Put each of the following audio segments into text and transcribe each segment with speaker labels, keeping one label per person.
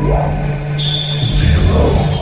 Speaker 1: Round zero.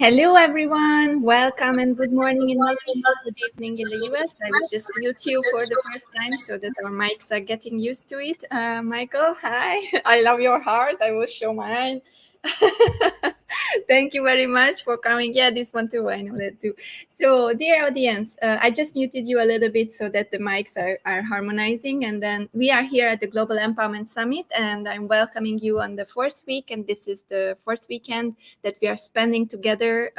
Speaker 2: Hello, everyone. Welcome and good morning in Malaysia, good evening in the US. I will just mute you for the first time so that our mics are getting used to it. Michael, hi. I love your heart. I will show mine. Thank you very much for coming. Yeah, this one too. I know that too. So, dear audience, I just muted you a little bit so that the mics are harmonizing. And then we are here at the Global Empowerment Summit, and I'm welcoming you on the fourth week. And this is the fourth weekend that we are spending together.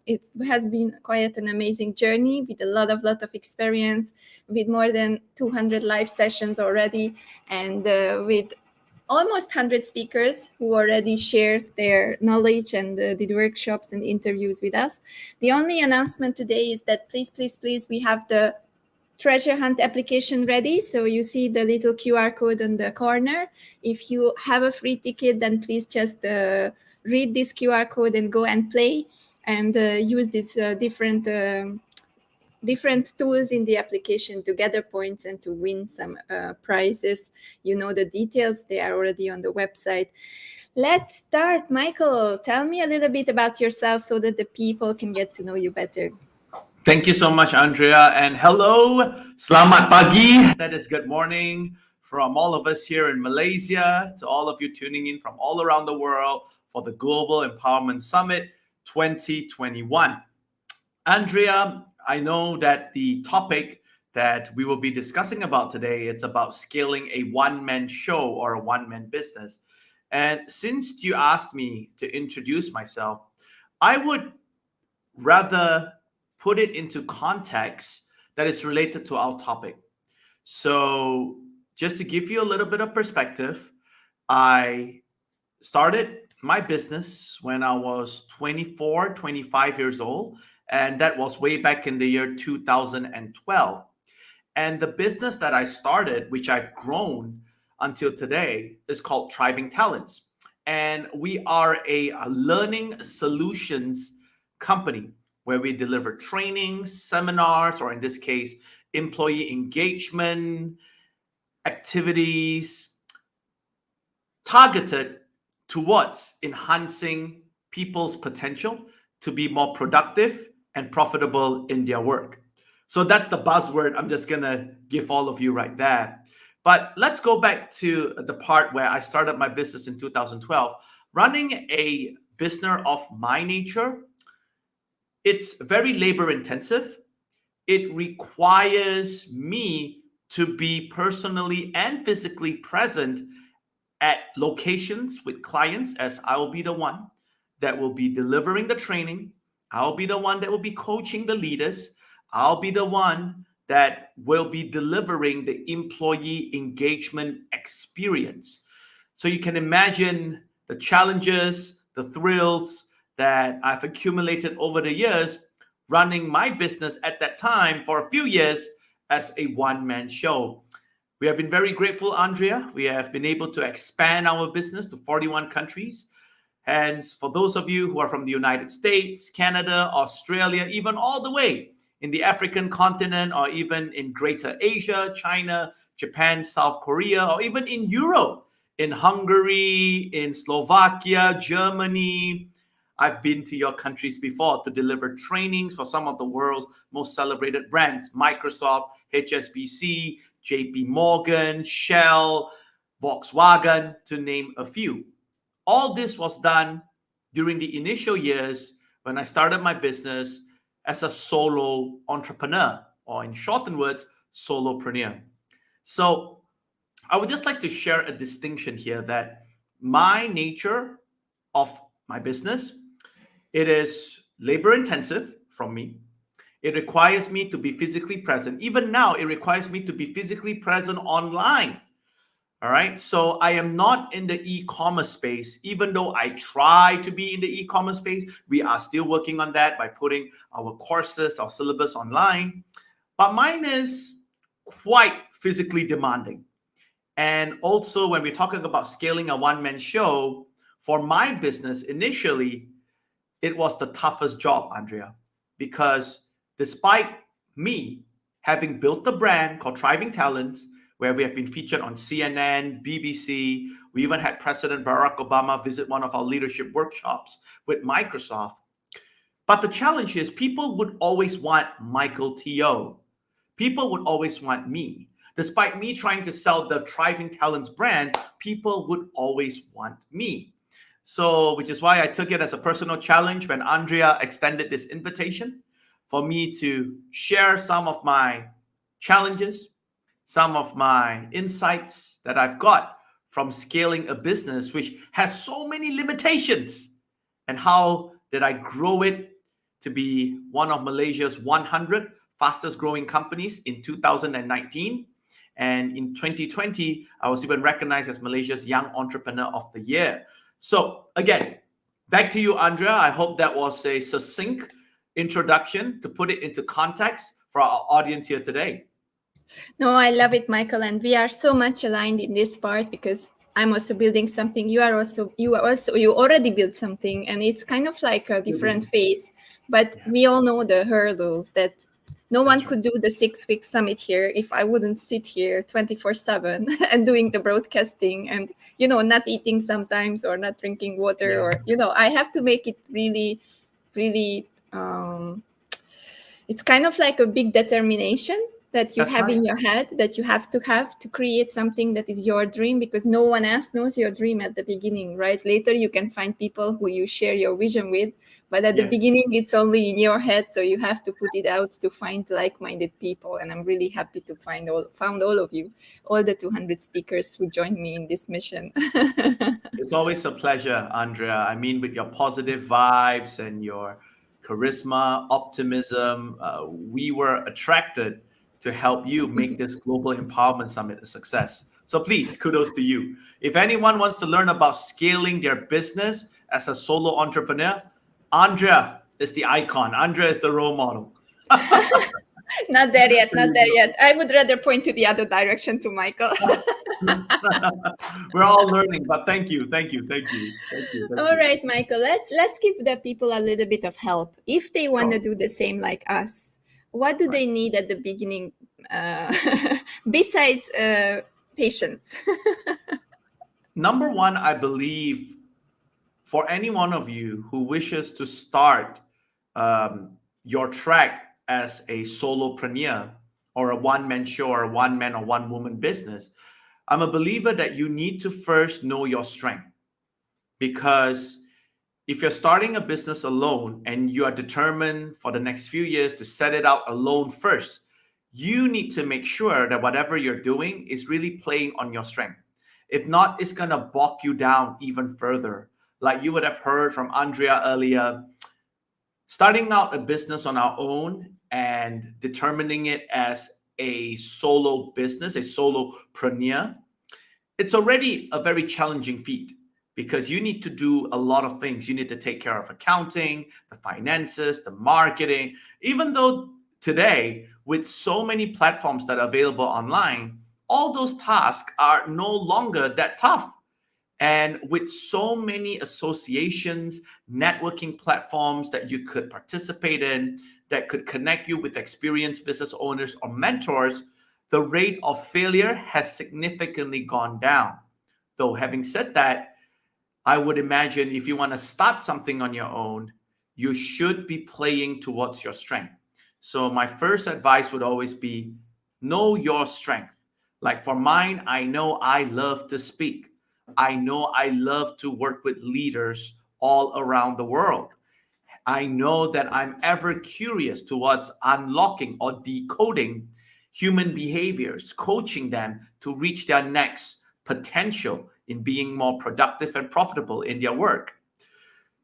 Speaker 2: It has been quite an amazing journey with a lot of experience, with more than 200 live sessions already, and with almost 100 speakers who already shared their knowledge and did workshops and interviews with us. The only announcement today is that please, we have the treasure hunt application ready. So you see the little QR code on the corner. If you have a free ticket, then please just read this QR code and go and play and use these different tools in the application to gather points and to win some prizes. You know the details, they are already on the website. Let's start. Michael, tell me a little bit about yourself so that the people can get to know you better.
Speaker 3: Thank you so much, Andrea. And hello, selamat pagi. That is good morning from all of us here in Malaysia to all of you tuning in from all around the world for the Global Empowerment Summit 2021. Andrea, I know that the topic that we will be discussing about today, it's about scaling a one-man show or a one-man business. And since you asked me to introduce myself, I would rather put it into context that it's related to our topic. So just to give you a little bit of perspective, I started my business when I was 24, 25 years old, and that was way back in the year 2012. And the business that I started, which I've grown until today, is called Thriving Talents. And we are a learning solutions company where we deliver trainings, seminars, or in this case, employee engagement activities targeted towards enhancing people's potential to be more productive and profitable in their work. So that's the buzzword I'm just going to give all of you right there. But let's go back to the part where I started my business in 2012. Running a business of my nature, it's very labor intensive. It requires me to be personally and physically present at locations with clients, as I will be the one that will be delivering the training. I'll be the one that will be coaching the leaders. I'll be the one that will be delivering the employee engagement experience. So you can imagine the challenges, the thrills that I've accumulated over the years running my business at that time for a few years as a one-man show. We have been very grateful, Andrea. We have been able to expand our business to 41 countries. And for those of you who are from the United States, Canada, Australia, even all the way in the African continent, or even in Greater Asia, China, Japan, South Korea, or even in Europe, in Hungary, in Slovakia, Germany. I've been to your countries before to deliver trainings for some of the world's most celebrated brands: Microsoft, HSBC, JP Morgan, Shell, Volkswagen, to name a few. All this was done during the initial years when I started my business as a solo entrepreneur, or in shortened words, solopreneur. So I would just like to share a distinction here that my nature of my business, it is labor intensive from me. It requires me to be physically present. Even now, it requires me to be physically present online. All right. So I am not in the e-commerce space, even though I try to be in the e-commerce space. We are still working on that by putting our courses, our syllabus online. But mine is quite physically demanding. And also, when we're talking about scaling a one-man show, for my business initially, it was the toughest job, Andrea, because despite me having built the brand called Thriving Talents, where we have been featured on CNN, BBC, we even had President Barack Obama visit one of our leadership workshops with Microsoft. But the challenge is people would always want Michael T.O. People would always want me. Despite me trying to sell the Thriving Talents brand, people would always want me. So, which is why I took it as a personal challenge when Andrea extended this invitation for me to share some of my challenges, some of my insights that I've got from scaling a business which has so many limitations, and how did I grow it to be one of Malaysia's 100 fastest growing companies in 2019. And in 2020, I was even recognized as Malaysia's Young Entrepreneur of the Year. So again, back to you, Andrea. I hope that was a succinct introduction to put it into context for our audience here today.
Speaker 2: No, I love it, Michael. And we are so much aligned in this part because I'm also building something. You already built something, and it's kind of like a different phase. But we all know the hurdles that no one could do the 6-week summit here if I wouldn't sit here 24/7 and doing the broadcasting and, not eating sometimes or not drinking water or, I have to make it really, really, it's kind of like a big determination that you have in your head that you have to create something that is your dream, because no one else knows your dream at the beginning, right? Later you can find people who you share your vision with, but at the beginning it's only in your head, so you have to put it out to find like-minded people. And I'm really happy to found all of you, all the 200 speakers who joined me in this mission.
Speaker 3: It's always a pleasure, Andrea. I mean, with your positive vibes and your charisma, optimism, we were attracted to help you make this Global Empowerment Summit a success. So please, kudos to you. If anyone wants to learn about scaling their business as a solo entrepreneur, Andrea is the icon. Andrea is the role model.
Speaker 2: Not there yet. I would rather point to the other direction, to Michael.
Speaker 3: We're all learning, but thank you.
Speaker 2: All right, Michael, let's give the people a little bit of help. If they want to do the same like us, what do they need at the beginning besides patience?
Speaker 3: Number one, I believe for any one of you who wishes to start your track as a solopreneur or a one-man show or a one-man or one-woman business, I'm a believer that you need to first know your strength. Because if you're starting a business alone and you are determined for the next few years to set it out alone first, you need to make sure that whatever you're doing is really playing on your strength. If not, it's going to bog you down even further. Like you would have heard from Andrea earlier, starting out a business on our own and determining it as a solo business, a solopreneur, it's already a very challenging feat, because you need to do a lot of things. You need to take care of accounting, the finances, the marketing. Even though today, with so many platforms that are available online, all those tasks are no longer that tough. And with so many associations, networking platforms that you could participate in, that could connect you with experienced business owners or mentors, the rate of failure has significantly gone down. Though having said that, I would imagine if you want to start something on your own, you should be playing towards your strength. So my first advice would always be, know your strength. Like for mine, I know I love to speak. I know I love to work with leaders all around the world. I know that I'm ever curious towards unlocking or decoding human behaviors, coaching them to reach their next potential in being more productive and profitable in their work.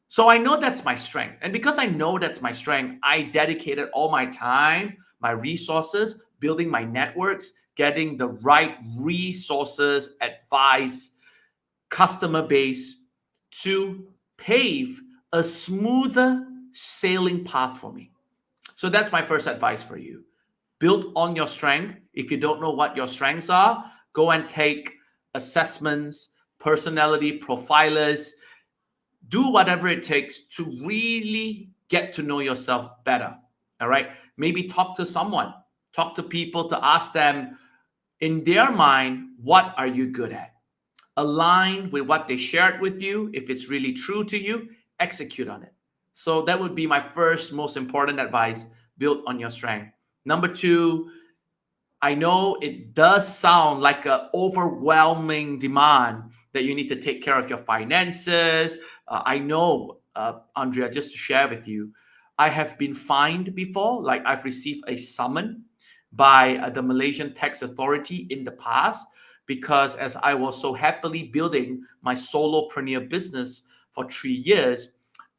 Speaker 3: So I know that's my strength. And because I know that's my strength, I dedicated all my time, my resources, building my networks, getting the right resources, advice, customer base to pave a smoother sailing path for me. So that's my first advice for you. Build on your strength. If you don't know what your strengths are, go and take assessments, personality profilers, do whatever it takes to really get to know yourself better. All right. Maybe talk to someone, talk to people to ask them in their mind, what are you good at? Align with what they shared with you. If it's really true to you, execute on it. So that would be my first most important advice. Build on your strength. Number two, I know it does sound like an overwhelming demand that you need to take care of your finances. I know, Andrea, just to share with you, I have been fined before. Like I've received a summon by the Malaysian Tax Authority in the past because as I was so happily building my solopreneur business for 3 years,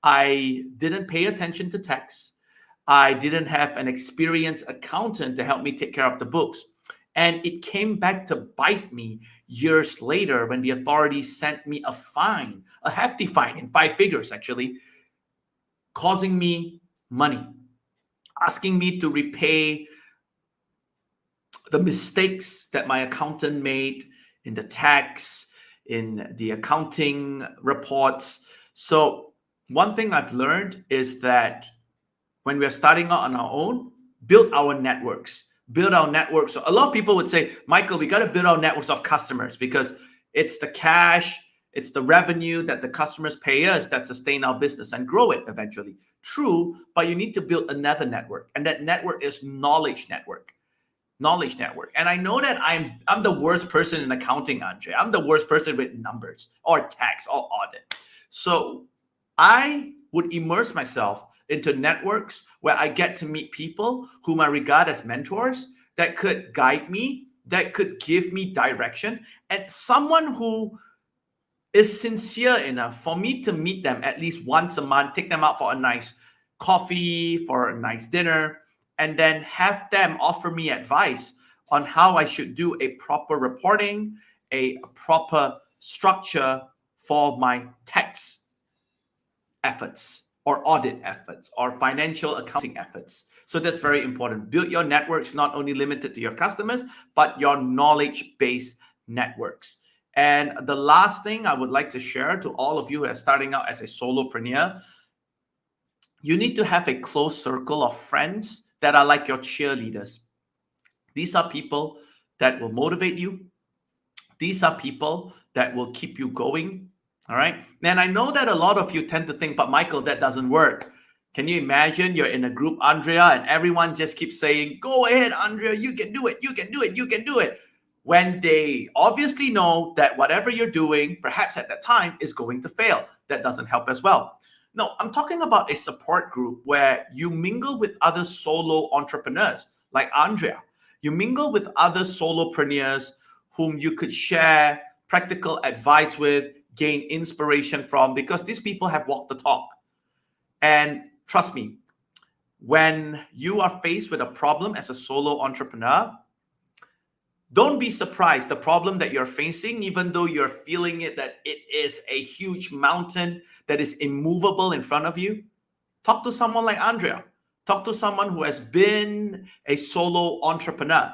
Speaker 3: I didn't pay attention to tax. I didn't have an experienced accountant to help me take care of the books. And it came back to bite me years later when the authorities sent me a fine, a hefty fine in 5 figures actually, causing me money, asking me to repay the mistakes that my accountant made in the tax, in the accounting reports. So one thing I've learned is that when we're starting out on our own, build our networks. Build our networks. So a lot of people would say, Michael, we got to build our networks of customers because it's the cash, it's the revenue that the customers pay us that sustain our business and grow it eventually. True, but you need to build another network. And that network is knowledge network. Knowledge network. And I know that I'm the worst person in accounting, Andre. I'm the worst person with numbers or tax or audit. So I would immerse myself into networks where I get to meet people whom I regard as mentors that could guide me, that could give me direction, and someone who is sincere enough for me to meet them at least once a month, take them out for a nice coffee, for a nice dinner, and then have them offer me advice on how I should do a proper reporting, a proper structure for my tax efforts or audit efforts or financial accounting efforts. So that's very important. Build your networks, not only limited to your customers, but your knowledge-based networks. And the last thing I would like to share to all of you who are starting out as a solopreneur, you need to have a close circle of friends that are like your cheerleaders. These are people that will motivate you. These are people that will keep you going. All right. And I know that a lot of you tend to think, but Michael, that doesn't work. Can you imagine you're in a group, Andrea, and everyone just keeps saying, go ahead, Andrea, you can do it, you can do it, you can do it. When they obviously know that whatever you're doing, perhaps at that time, is going to fail. That doesn't help as well. No, I'm talking about a support group where you mingle with other solo entrepreneurs like Andrea. You mingle with other solopreneurs whom you could share practical advice with, gain inspiration from, because these people have walked the talk. And trust me, when you are faced with a problem as a solo entrepreneur, don't be surprised the problem that you're facing, even though you're feeling it, that it is a huge mountain that is immovable in front of you. Talk to someone like Andrea. Talk to someone who has been a solo entrepreneur.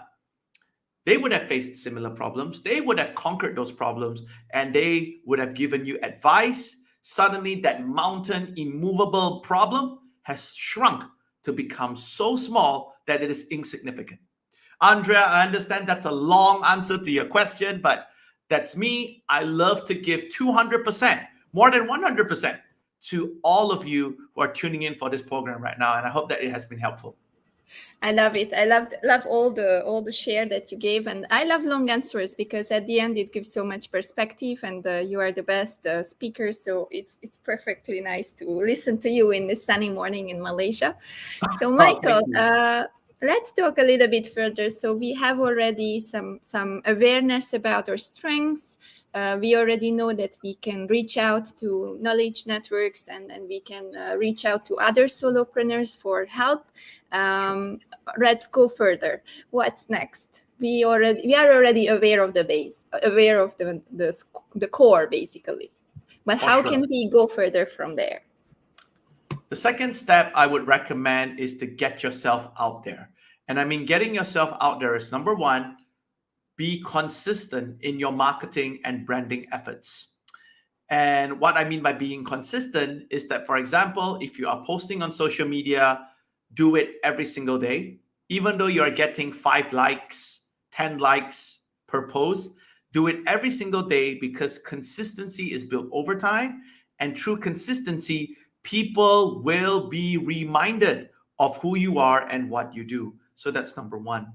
Speaker 3: They would have faced similar problems. They would have conquered those problems, and they would have given you advice. Suddenly, that mountain, immovable problem has shrunk to become so small that it is insignificant. Andrea, I understand that's a long answer to your question, but that's me. I love to give 200%, more than 100% to all of you who are tuning in for this program right now, and I hope that it has been helpful.
Speaker 2: I love it. I love all the share that you gave, and I love long answers because at the end it gives so much perspective, and you are the best speaker. So it's perfectly nice to listen to you in this sunny morning in Malaysia. So Michael, let's talk a little bit further. So we have already some awareness about our strengths. We already know that we can reach out to knowledge networks, and we can reach out to other solopreneurs for help. Let's go further. What's next? we are already aware of the base, aware of the core, basically. But how can we go further from there?
Speaker 3: The second step I would recommend is to get yourself out there. And I mean, getting yourself out there is number one, be consistent in your marketing and branding efforts. And what I mean by being consistent is that, for example, if you are posting on social media, do it every single day. Even though you're getting 5 likes, 10 likes per post, do it every single day, because consistency is built over time. And through consistency, people will be reminded of who you are and what you do. So that's number one.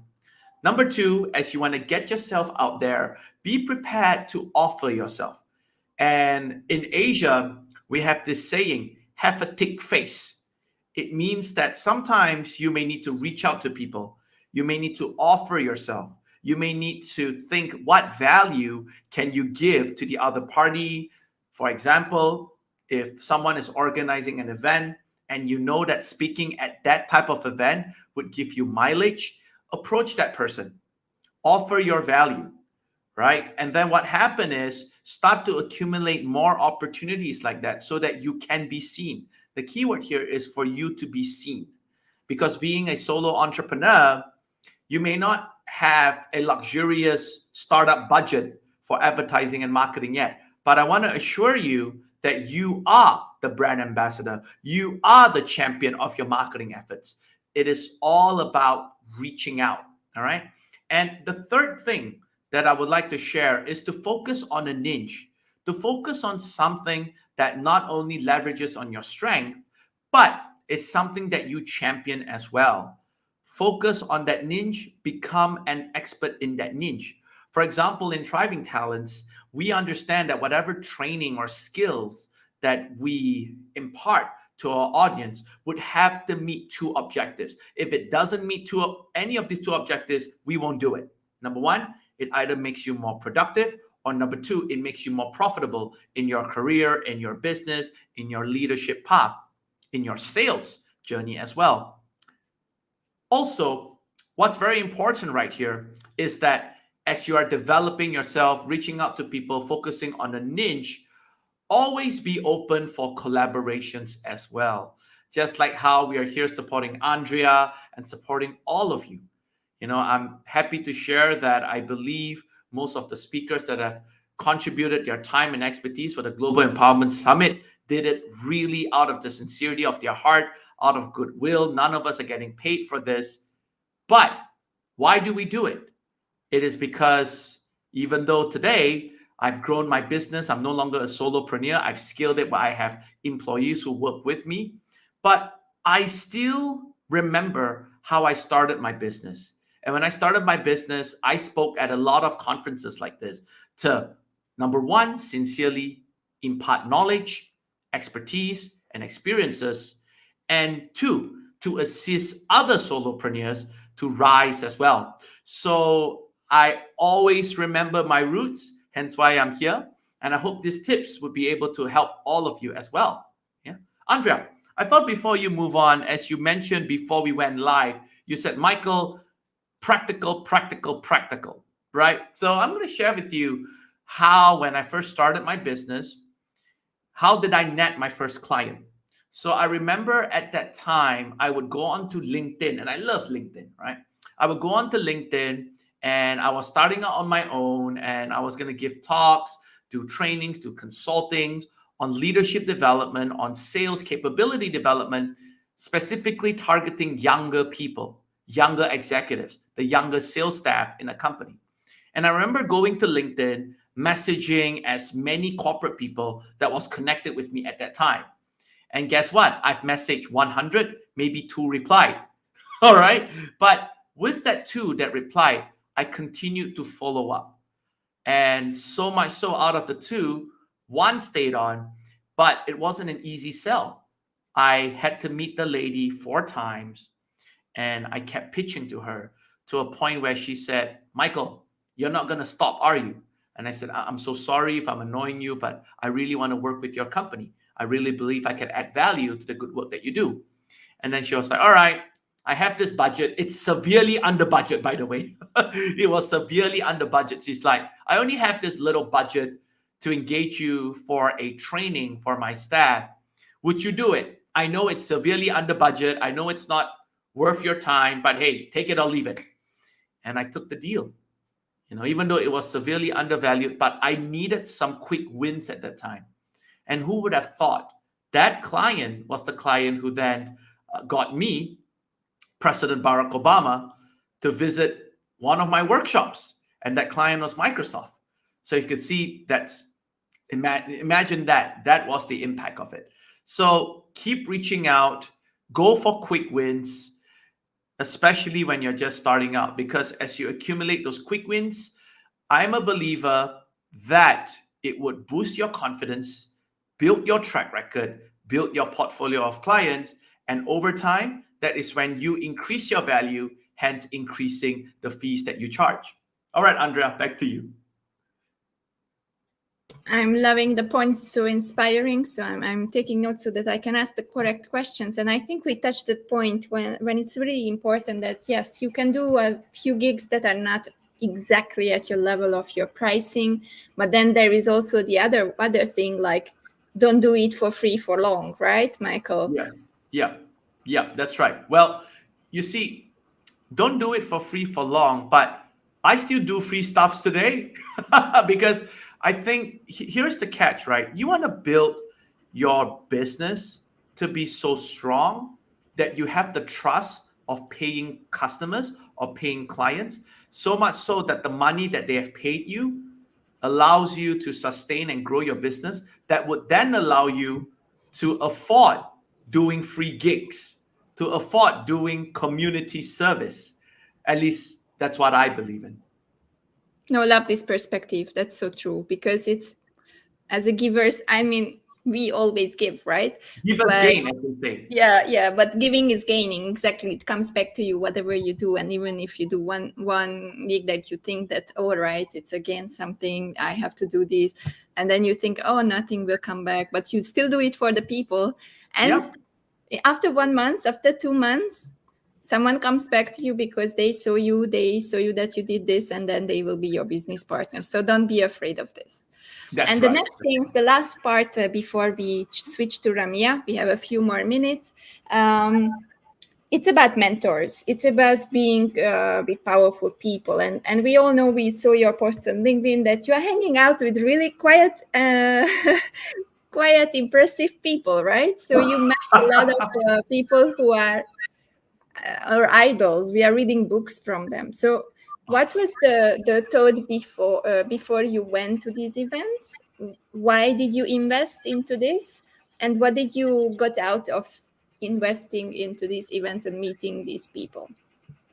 Speaker 3: Number two, as you want to get yourself out there, be prepared to offer yourself. And in Asia, we have this saying, have a thick face. It means that sometimes you may need to reach out to people. You may need to offer yourself. You may need to think, what value can you give to the other party? For example, if someone is organizing an event and you know that speaking at that type of event would give you mileage, approach that person. Offer your value, right? And then what happened is start to accumulate more opportunities like that so that you can be seen. The keyword here is for you to be seen, because being a solo entrepreneur, you may not have a luxurious startup budget for advertising and marketing yet. But I want to assure you that you are the brand ambassador. You are the champion of your marketing efforts. It is all about reaching out, all right? And the third thing that I would like to share is to focus on a niche, to focus on something that not only leverages on your strength, but it's something that you champion as well. Focus on that niche, become an expert in that niche. For example, in Thriving Talents, we understand that whatever training or skills that we impart to our audience would have to meet 2 objectives. If it doesn't meet any of these 2 objectives, we won't do it. Number one, it either makes you more productive, or number 2, it makes you more profitable in your career, in your business, in your leadership path, in your sales journey as well. Also, what's very important right here is that as you are developing yourself, reaching out to people, focusing on a niche, always be open for collaborations as well. Just like how we are here supporting Andrea and supporting all of you. You know, I'm happy to share that I believe most of the speakers that have contributed their time and expertise for the Global Empowerment Summit did it really out of the sincerity of their heart, out of goodwill. None of us are getting paid for this. But why do we do it? It is because even though today I've grown my business, I'm no longer a solopreneur, I've scaled it, but I have employees who work with me. But I still remember how I started my business. And when I started my business, I spoke at a lot of conferences like this to, number one, sincerely impart knowledge, expertise, and experiences. And 2, to assist other solopreneurs to rise as well. So I always remember my roots, hence why I'm here. And I hope these tips would be able to help all of you as well. Yeah, Andrea, I thought before you move on, as you mentioned before we went live, you said, Michael, practical, practical, practical, right? So I'm going to share with you how, when I first started my business, how did I net my first client? So I remember at that time, I would go onto LinkedIn, and I love LinkedIn, right? I would go onto LinkedIn, and I was starting out on my own, and I was going to give talks, do trainings, do consultings on leadership development, on sales capability development, specifically targeting younger people, younger executives, the younger sales staff in a company. And I remember going to LinkedIn, messaging as many corporate people that was connected with me at that time. And guess what? I've messaged 100, maybe 2 replied. All right. But with that 2 that replied, I continued to follow up. And so much so out of the 2, 1 stayed on, but it wasn't an easy sell. I had to meet the lady 4 times, and I kept pitching to her to a point where she said, Michael, you're not going to stop, are you? And I said, I'm so sorry if I'm annoying you, but I really want to work with your company. I really believe I can add value to the good work that you do. And then she was like, all right, I have this budget. It's severely under budget, by the way. It was severely under budget. She's like, I only have this little budget to engage you for a training for my staff. Would you do it? I know it's severely under budget. I know it's not worth your time, but hey, take it or leave it. And I took the deal. Even though it was severely undervalued, but I needed some quick wins at that time. And who would have thought that client was the client who then got me, President Barack Obama, to visit one of my workshops. And that client was Microsoft. So you could see imagine that was the impact of it. So keep reaching out, go for quick wins, especially when you're just starting out, because as you accumulate those quick wins, I'm a believer that it would boost your confidence, build your track record, build your portfolio of clients, and over time, that is when you increase your value, hence increasing the fees that you charge. All right, Andrea, back to you.
Speaker 2: I'm loving the points, so inspiring. So I'm taking notes so that I can ask the correct questions. And I think we touched the point when it's really important that, yes, you can do a few gigs that are not exactly at your level of your pricing. But then there is also the other thing, like don't do it for free for long, right, Michael?
Speaker 3: Yeah, that's right. Well, you see, don't do it for free for long, but I still do free stuffs today because I think here's the catch, right? You want to build your business to be so strong that you have the trust of paying customers or paying clients, so much so that the money that they have paid you allows you to sustain and grow your business, that would then allow you to afford doing free gigs, to afford doing community service. At least that's what I believe in.
Speaker 2: No, I love this perspective. That's so true, because it's, as a givers, I mean, we always give, right?
Speaker 3: Givers gain, I can say.
Speaker 2: Yeah, but giving is gaining. Exactly. It comes back to you, whatever you do. And even if you do one gig that you think that, all right, it's again something, I have to do this. And then you think, oh, nothing will come back, but you still do it for the people. And after 1 month, after 2 months, someone comes back to you because they saw you that you did this, and then they will be your business partner. So don't be afraid of this.
Speaker 3: That's
Speaker 2: the
Speaker 3: right.
Speaker 2: next things, the last part before we switch to Ramya, we have a few more minutes. It's about mentors. It's about being with powerful people. And we all know, we saw your post on LinkedIn that you are hanging out with really quiet, impressive people, right? So you met a lot of people who are our idols. We are reading books from them. So what was the thought before you went to these events? Why did you invest into this? And what did you got out of investing into these events and meeting these people?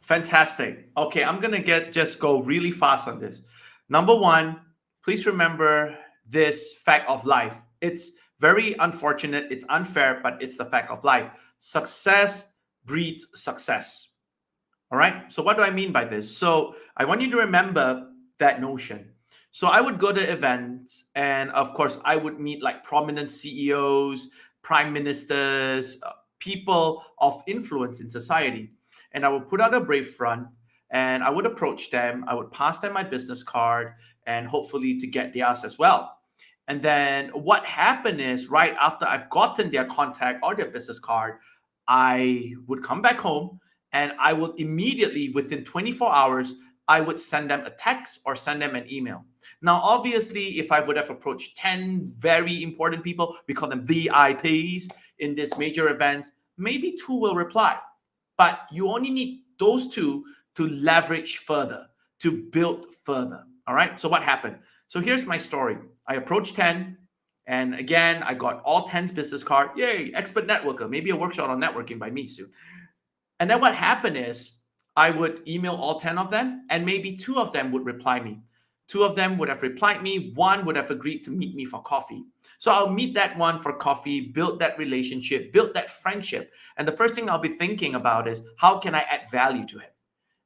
Speaker 3: Fantastic. Okay, I'm going to just go really fast on this. Number one, please remember this fact of life. It's very unfortunate. It's unfair, but it's the fact of life. Success breeds success. All right. So what do I mean by this? So I want you to remember that notion. So I would go to events, and of course I would meet like prominent CEOs, prime ministers, people of influence in society. And I would put out a brave front, and I would approach them. I would pass them my business card, and hopefully to get theirs as well. And then what happened is, right after I've gotten their contact or their business card, I would come back home, and I would immediately, within 24 hours, I would send them a text or send them an email. Now, obviously, if I would have approached 10 very important people, we call them VIPs in these major events, maybe 2 will reply. But you only need those 2 to leverage further, to build further. All right. So what happened? So here's my story. I approached 10. And again, I got all 10's business card. Yay, expert networker. Maybe a workshop on networking by me soon. And then what happened is I would email all 10 of them, and maybe 2 of them would reply me. 2 of them would have replied me. 1 would have agreed to meet me for coffee. So I'll meet that one for coffee, build that relationship, build that friendship. And the first thing I'll be thinking about is, how can I add value to him?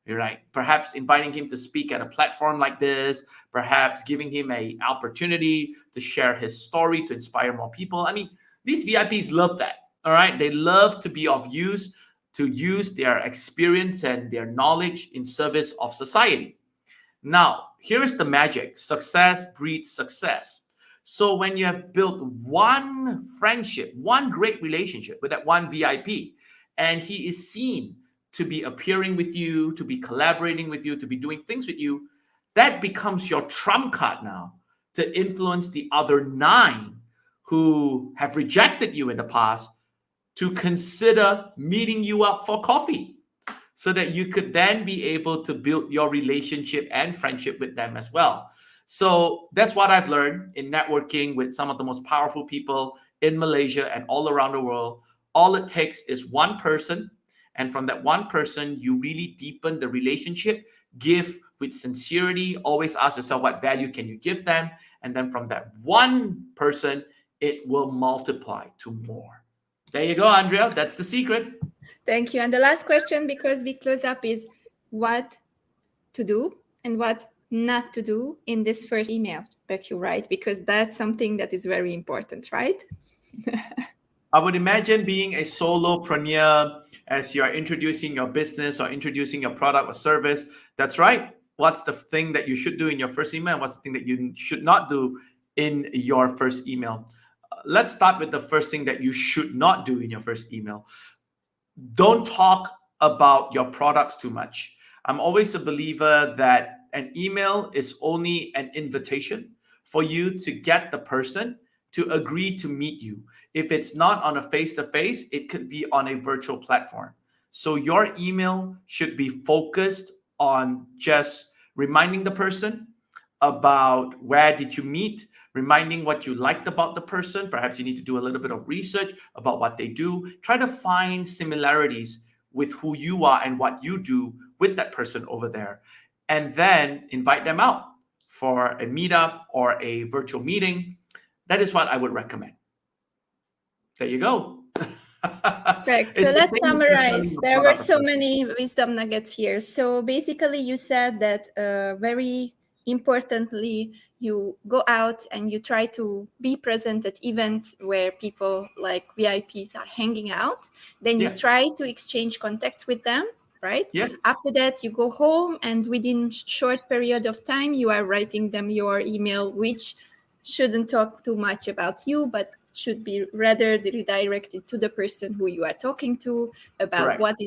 Speaker 3: Right? Perhaps inviting him to speak at a platform like this, perhaps giving him an opportunity to share his story to inspire more people. I mean, these VIPs love that. All right. They love to be of use to use their experience and their knowledge in service of society. Now, here's the magic. Success breeds success. So when you have built one friendship, one great relationship with that one VIP, and he is seen to be appearing with you, to be collaborating with you, to be doing things with you, that becomes your trump card now to influence the other 9 who have rejected you in the past to consider meeting you up for coffee, so that you could then be able to build your relationship and friendship with them as well. So that's what I've learned in networking with some of the most powerful people in Malaysia and all around the world. All it takes is one person. And from that one person, you really deepen the relationship, give with sincerity, always ask yourself, what value can you give them? And then from that one person, it will multiply to more. There you go, Andrea. That's the secret.
Speaker 2: Thank you. And the last question, because we close up, is what to do and what not to do in this first email that you write, because that's something that is very important, right?
Speaker 3: I would imagine being a solopreneur as you are introducing your business or introducing your product or service. That's right. What's the thing that you should do in your first email? And what's the thing that you should not do in your first email? Let's start with the first thing that you should not do in your first email. Don't talk about your products too much. I'm always a believer that an email is only an invitation for you to get the person to agree to meet you. If it's not on a face-to-face, it could be on a virtual platform. So your email should be focused on just reminding the person about where did you meet, reminding what you liked about the person. Perhaps you need to do a little bit of research about what they do. Try to find similarities with who you are and what you do with that person over there. And then invite them out for a meetup or a virtual meeting. That is what I would recommend. There you go.
Speaker 2: Perfect. So let's summarize. There were so many wisdom nuggets here. So basically, you said that very importantly, you go out and you try to be present at events where people like VIPs are hanging out. Then you try to exchange contacts with them, right?
Speaker 3: Yes.
Speaker 2: After that, you go home, and within short period of time, you are writing them your email, which shouldn't talk too much about you, but should be rather redirected to the person who you are talking to about what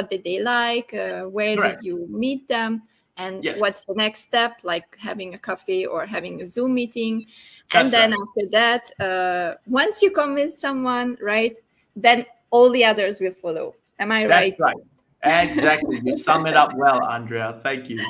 Speaker 2: did they like, where did you meet them, and what's the next step, like having a coffee or having a Zoom meeting. And then after that, once you convince someone, right, then all the others will follow. Am I right?
Speaker 3: That's right. Exactly. You sum it up well, Andrea. Thank you.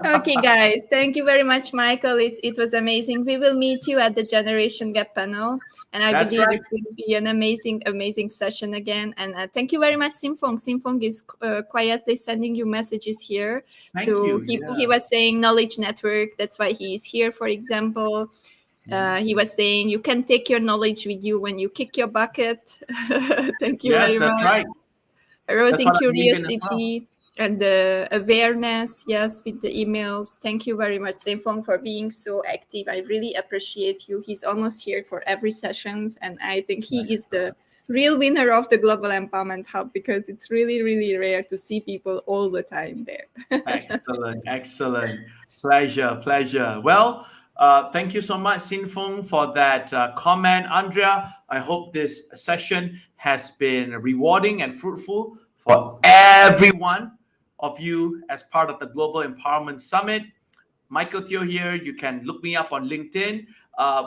Speaker 2: Okay, guys. Thank you very much, Michael. It was amazing. We will meet you at the Generation Gap panel. And I believe it will be an amazing session again. And thank you very much, Simfong. Simfong is quietly sending you messages here.
Speaker 3: Thank you.
Speaker 2: He was saying knowledge network. That's why he is here, for example. He was saying you can take your knowledge with you when you kick your bucket. Thank you very much.
Speaker 3: That's right.
Speaker 2: Arousing curiosity and the awareness, with the emails. Thank you very much, Simfong, for being so active. I really appreciate you. He's almost here for every sessions, and I think he is the real winner of the Global Empowerment Hub, because it's really, really rare to see people all the time there.
Speaker 3: Excellent. Pleasure. Well, thank you so much, Sinfong, for that comment. Andrea, I hope this session has been rewarding and fruitful for everyone of you as part of the Global Empowerment Summit. Michael Teo here. You can look me up on LinkedIn.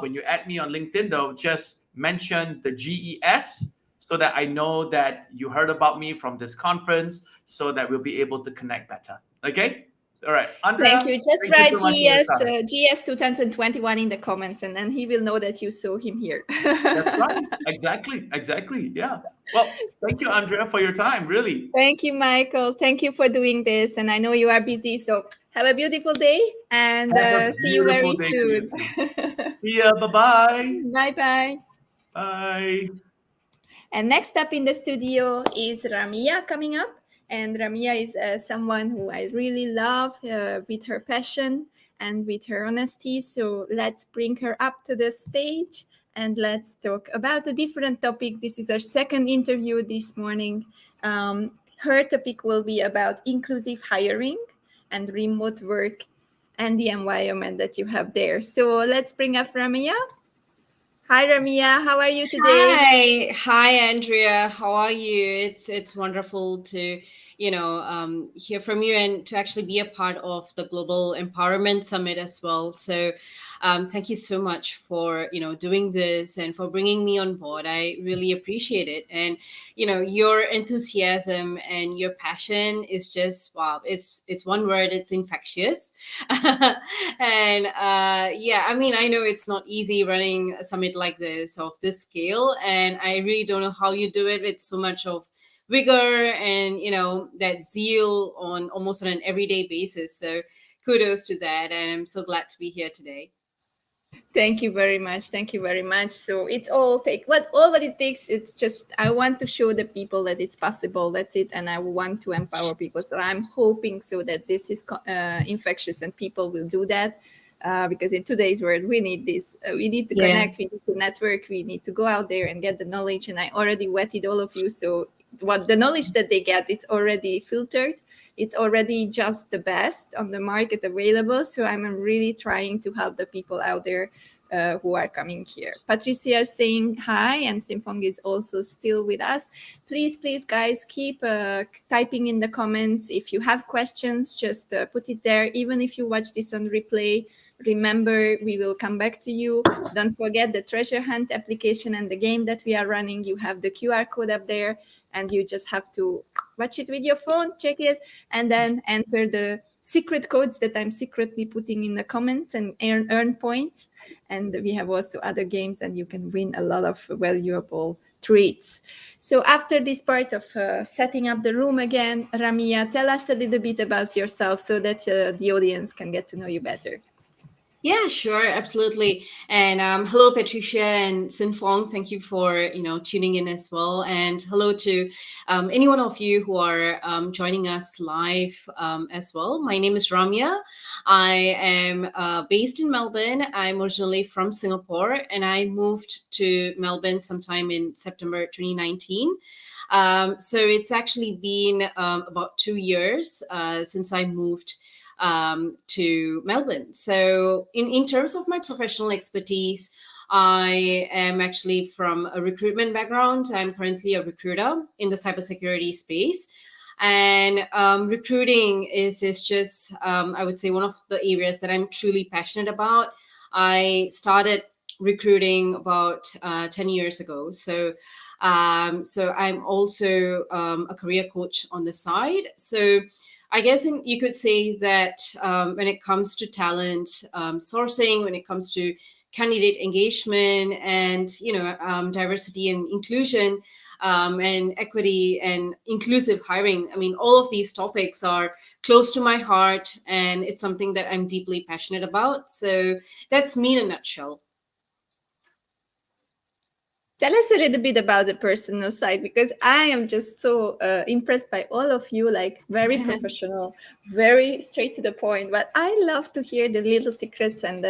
Speaker 3: When you add me on LinkedIn, though, just mention the GES so that I know that you heard about me from this conference, so that we'll be able to connect better. Okay? All right. Andrea,
Speaker 2: thank you. Just write GES 2021 in the comments, and then he will know that you saw him here.
Speaker 3: That's right. Exactly. Yeah. Well, thank you, Andrea, for your time. Really.
Speaker 2: Thank you, Michael. Thank you for doing this. And I know you are busy, so have a beautiful day, and see you very soon.
Speaker 3: See ya. Bye-bye.
Speaker 2: Bye-bye.
Speaker 3: Bye.
Speaker 2: And next up in the studio is Ramia coming up. And Ramia is someone who I really love with her passion and with her honesty. So let's bring her up to the stage and let's talk about a different topic. This is our second interview this morning. Her topic will be about inclusive hiring and remote work and the environment that you have there. So let's bring up Ramya. Hi, Ramya. How are you today?
Speaker 4: Hi, Andrea. How are you? It's wonderful to hear from you and to actually be a part of the Global Empowerment Summit as well. So, thank you so much for doing this and for bringing me on board. I really appreciate it, and your enthusiasm and your passion is just wow. It's one word. It's infectious. And yeah, I mean, I know it's not easy running a summit like this of this scale, and I really don't know how you do it with so much of vigor and that zeal on almost on an everyday basis. So kudos to that, and I'm so glad to be here today.
Speaker 2: Thank you very much. Thank you very much. So it's all what it takes. It's just I want to show the people that it's possible. That's it, and I want to empower people. So I'm hoping so that this is infectious and people will do that. Because in today's world, we need this. We need to connect. We need to network. We need to go out there and get the knowledge. And I already vetted all of you. So what the knowledge that they get, it's already filtered. It's already just the best on the market available. So I'm really trying to help the people out there who are coming here. Patricia is saying hi, and Simfong is also still with us. Please, guys, keep typing in the comments. If you have questions, just put it there. Even if you watch this on replay, remember, we will come back to you. Don't forget the treasure hunt application and the game that we are running. You have the QR code up there, and you just have to watch it with your phone, check it, and then enter the secret codes that I'm secretly putting in the comments and earn points. And we have also other games, and you can win a lot of valuable treats. So after this part of setting up the room again, Ramya, tell us a little bit about yourself so that the audience can get to know you better.
Speaker 4: Yeah, sure, absolutely. And hello, Patricia and Sinfong. Thank you for tuning in as well. And hello to any one of you who are joining us live as well. My name is Ramya. I am based in Melbourne. I'm originally from Singapore, and I moved to Melbourne sometime in September 2019. So it's actually been about 2 years since I moved to Melbourne. So in terms of my professional expertise, I am actually from a recruitment background. I'm currently a recruiter in the cybersecurity space. And recruiting is just, I would say, one of the areas that I'm truly passionate about. I started recruiting about 10 years ago. So I'm also a career coach on the side. So I guess you could say that when it comes to talent sourcing, when it comes to candidate engagement and diversity and inclusion and equity and inclusive hiring, I mean, all of these topics are close to my heart, and it's something that I'm deeply passionate about. So that's me in a nutshell.
Speaker 2: Tell us a little bit about the personal side, because I am just so impressed by all of you, like very professional, very straight to the point. But I love to hear the little secrets. And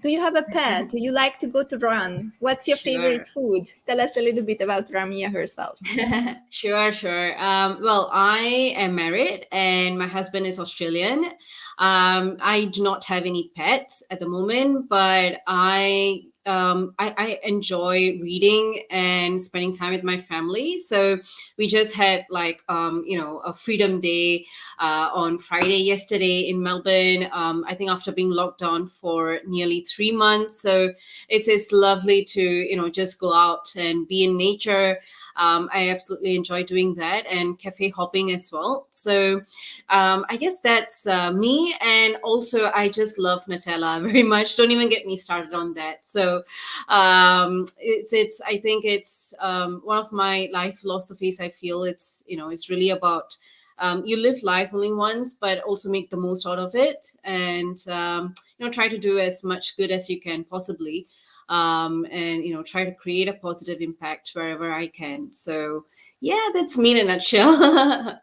Speaker 2: do you have a pet? Do you like to go to run? What's your favorite food? Tell us a little bit about Ramya herself.
Speaker 4: Sure. Well, I am married and my husband is Australian. I do not have any pets at the moment, but I enjoy reading and spending time with my family. So we just had a Freedom Day on Friday yesterday in Melbourne. I think after being locked down for nearly 3 months. So it's lovely to, just go out and be in nature. I absolutely enjoy doing that, and cafe hopping as well. So I guess that's me. And also I just love Nutella very much. Don't even get me started on that. So I think it's one of my life philosophies. I feel it's really about you live life only once, but also make the most out of it, and try to do as much good as you can possibly. And try to create a positive impact wherever I can. So yeah, that's me in a nutshell.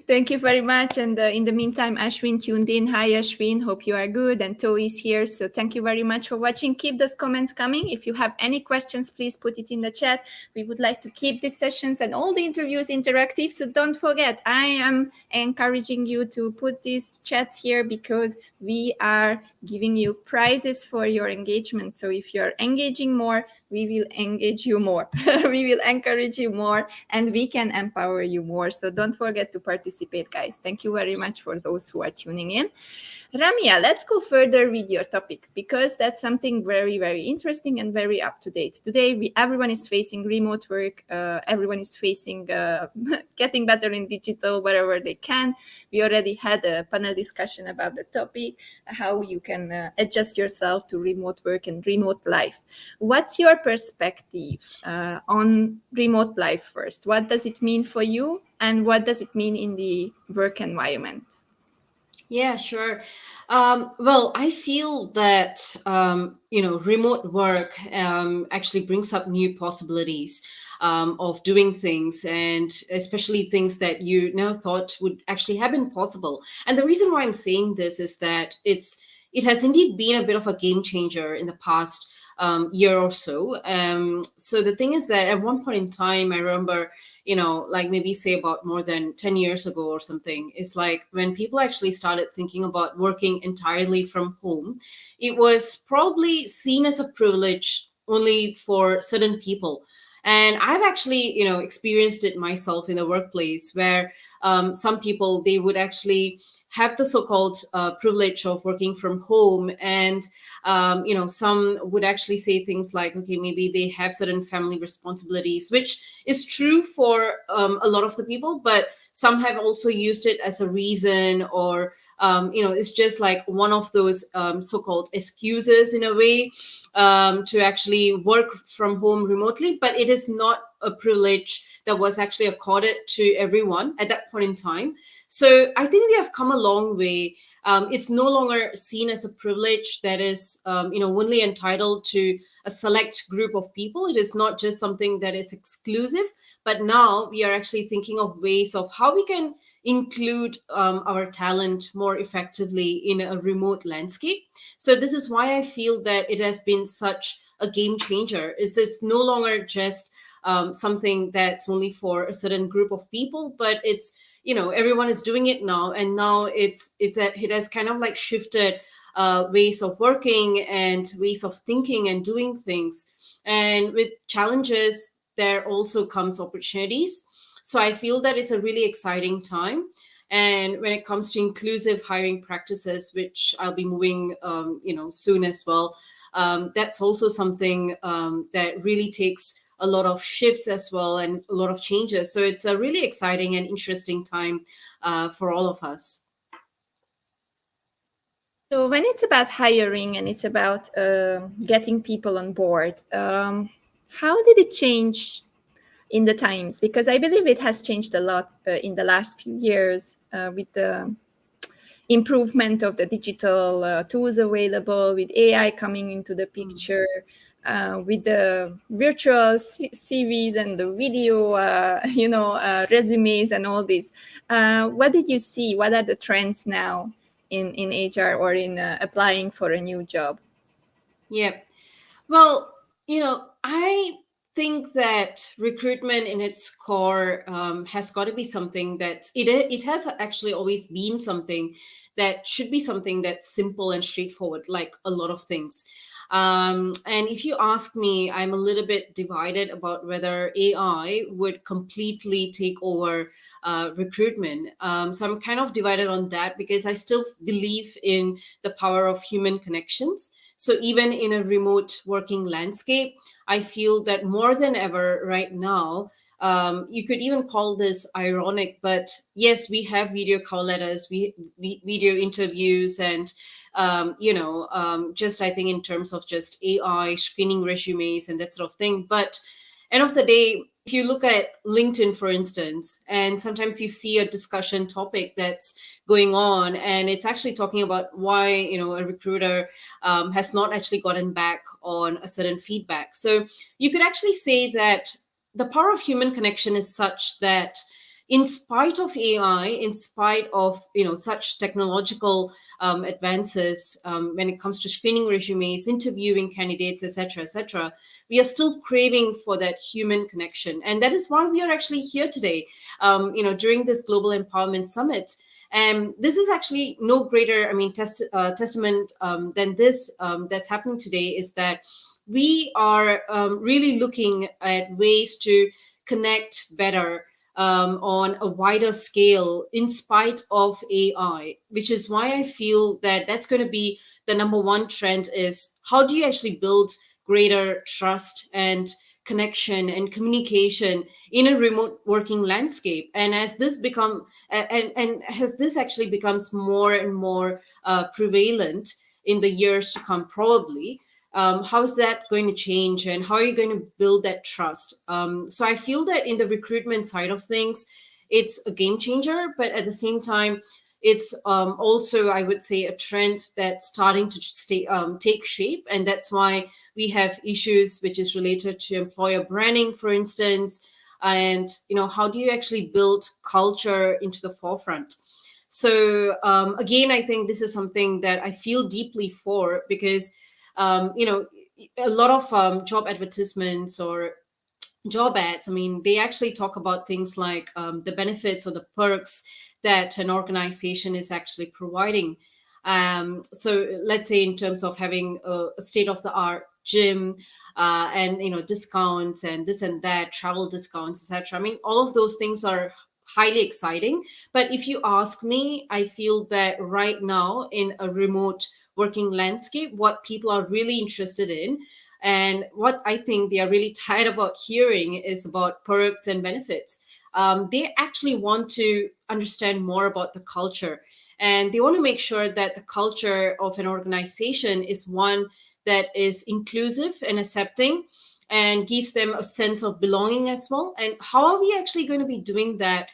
Speaker 2: Thank you very much. And in the meantime, Ashwin tuned in. Hi, Ashwin. Hope you are good. And To is here. So thank you very much for watching. Keep those comments coming. If you have any questions, please put it in the chat. We would like to keep these sessions and all the interviews interactive. So don't forget, I am encouraging you to put these chats here because we are giving you prizes for your engagement. So if you're engaging more, we will engage you more. We will encourage you more, and we can empower you more. So don't forget to participate, guys. Thank you very much for those who are tuning in. Ramya, let's go further with your topic because that's something very, very interesting and very up to date. Today, everyone is facing remote work. Everyone is facing getting better in digital wherever they can. We already had a panel discussion about the topic, how you can adjust yourself to remote work and remote life. What's your perspective on remote life first? What does it mean for you, and what does it mean in the work environment?
Speaker 4: Yeah, sure. Well, I feel that remote work actually brings up new possibilities of doing things, and especially things that you never thought would actually have been possible. And the reason why I'm saying this is that it has indeed been a bit of a game changer in the past year or so. So the thing is that at one point in time, I remember, like maybe say about more than 10 years ago or something, it's like when people actually started thinking about working entirely from home, it was probably seen as a privilege only for certain people. And I've actually, experienced it myself in the workplace where some people, they would actually have the so-called privilege of working from home, and some would actually say things like, okay, maybe they have certain family responsibilities, which is true for a lot of the people, but some have also used it as a reason, or it's just like one of those so-called excuses in a way to actually work from home remotely. But it is not a privilege that was actually accorded to everyone at that point in time. So I think we have come a long way. It's no longer seen as a privilege that is, only entitled to a select group of people. It is not just something that is exclusive, but now we are actually thinking of ways of how we can include our talent more effectively in a remote landscape. So this is why I feel that it has been such a game changer. It's no longer just something that's only for a certain group of people, but it's, everyone is doing it now, and now it has kind of like shifted ways of working and ways of thinking and doing things. And with challenges, there also comes opportunities. So I feel that it's a really exciting time. And when it comes to inclusive hiring practices, which I'll be moving, soon as well, that's also something that really takes a lot of shifts as well and a lot of changes. So it's a really exciting and interesting time for all of us.
Speaker 2: So when it's about hiring and it's about getting people on board, how did it change in the times? Because I believe it has changed a lot in the last few years with the improvement of the digital tools available, with AI coming into the picture, with the virtual CVs and the video, resumes and all this. What did you see? What are the trends now in HR or in applying for a new job?
Speaker 4: Yeah. Well, I think that recruitment in its core has got to be something that it has actually always been something that should be something that's simple and straightforward, like a lot of things. And if you ask me, I'm a little bit divided about whether AI would completely take over recruitment. So I'm kind of divided on that because I still believe in the power of human connections. So even in a remote working landscape, I feel that more than ever right now, you could even call this ironic, but yes, we have video call letters, we video interviews, and just I think in terms of just AI screening resumes and that sort of thing. But end of the day, if you look at LinkedIn, for instance, and sometimes you see a discussion topic that's going on, and it's actually talking about why a recruiter has not actually gotten back on a certain feedback. So you could actually say that the power of human connection is such that in spite of AI, in spite of such technological advances, when it comes to screening resumes, interviewing candidates, etc., we are still craving for that human connection, and that is why we are actually here today. During this Global Empowerment Summit. And this is actually no greater, testament than this that's happening today, is that we are really looking at ways to connect better on a wider scale in spite of AI, which is why I feel that that's going to be the number one trend, is how do you actually build greater trust and connection and communication in a remote working landscape. And as this as this actually becomes more and more prevalent in the years to come, probably, how is that going to change, and how are you going to build that trust? So I feel that in the recruitment side of things, it's a game changer, but at the same time, it's also, I would say, a trend that's starting to take shape. And that's why we have issues which is related to employer branding, for instance, and how do you actually build culture into the forefront? So again, I think this is something that I feel deeply for, because a lot of job advertisements or job ads, they actually talk about things like the benefits or the perks that an organization is actually providing. So let's say in terms of having a state-of-the-art gym, and discounts and this and that, travel discounts, etc. All of those things are highly exciting. But if you ask me, I feel that right now in a remote working landscape, what people are really interested in, and what I think they are really tired about hearing, is about perks and benefits. They actually want to understand more about the culture, and they want to make sure that the culture of an organization is one that is inclusive and accepting and gives them a sense of belonging as well. And how are we actually going to be doing that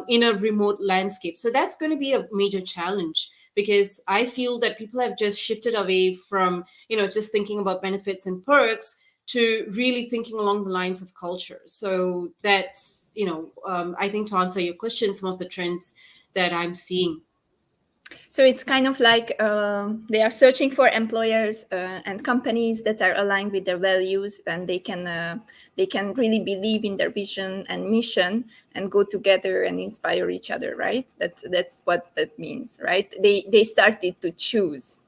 Speaker 4: in a remote landscape? So that's going to be a major challenge, because I feel that people have just shifted away from, just thinking about benefits and perks to really thinking along the lines of culture. So that's, I think, to answer your question, some of the trends that I'm seeing.
Speaker 2: So it's kind of like they are searching for employers and companies that are aligned with their values, and they can really believe in their vision and mission and go together and inspire each other, right? That's what that means, right? They started to choose.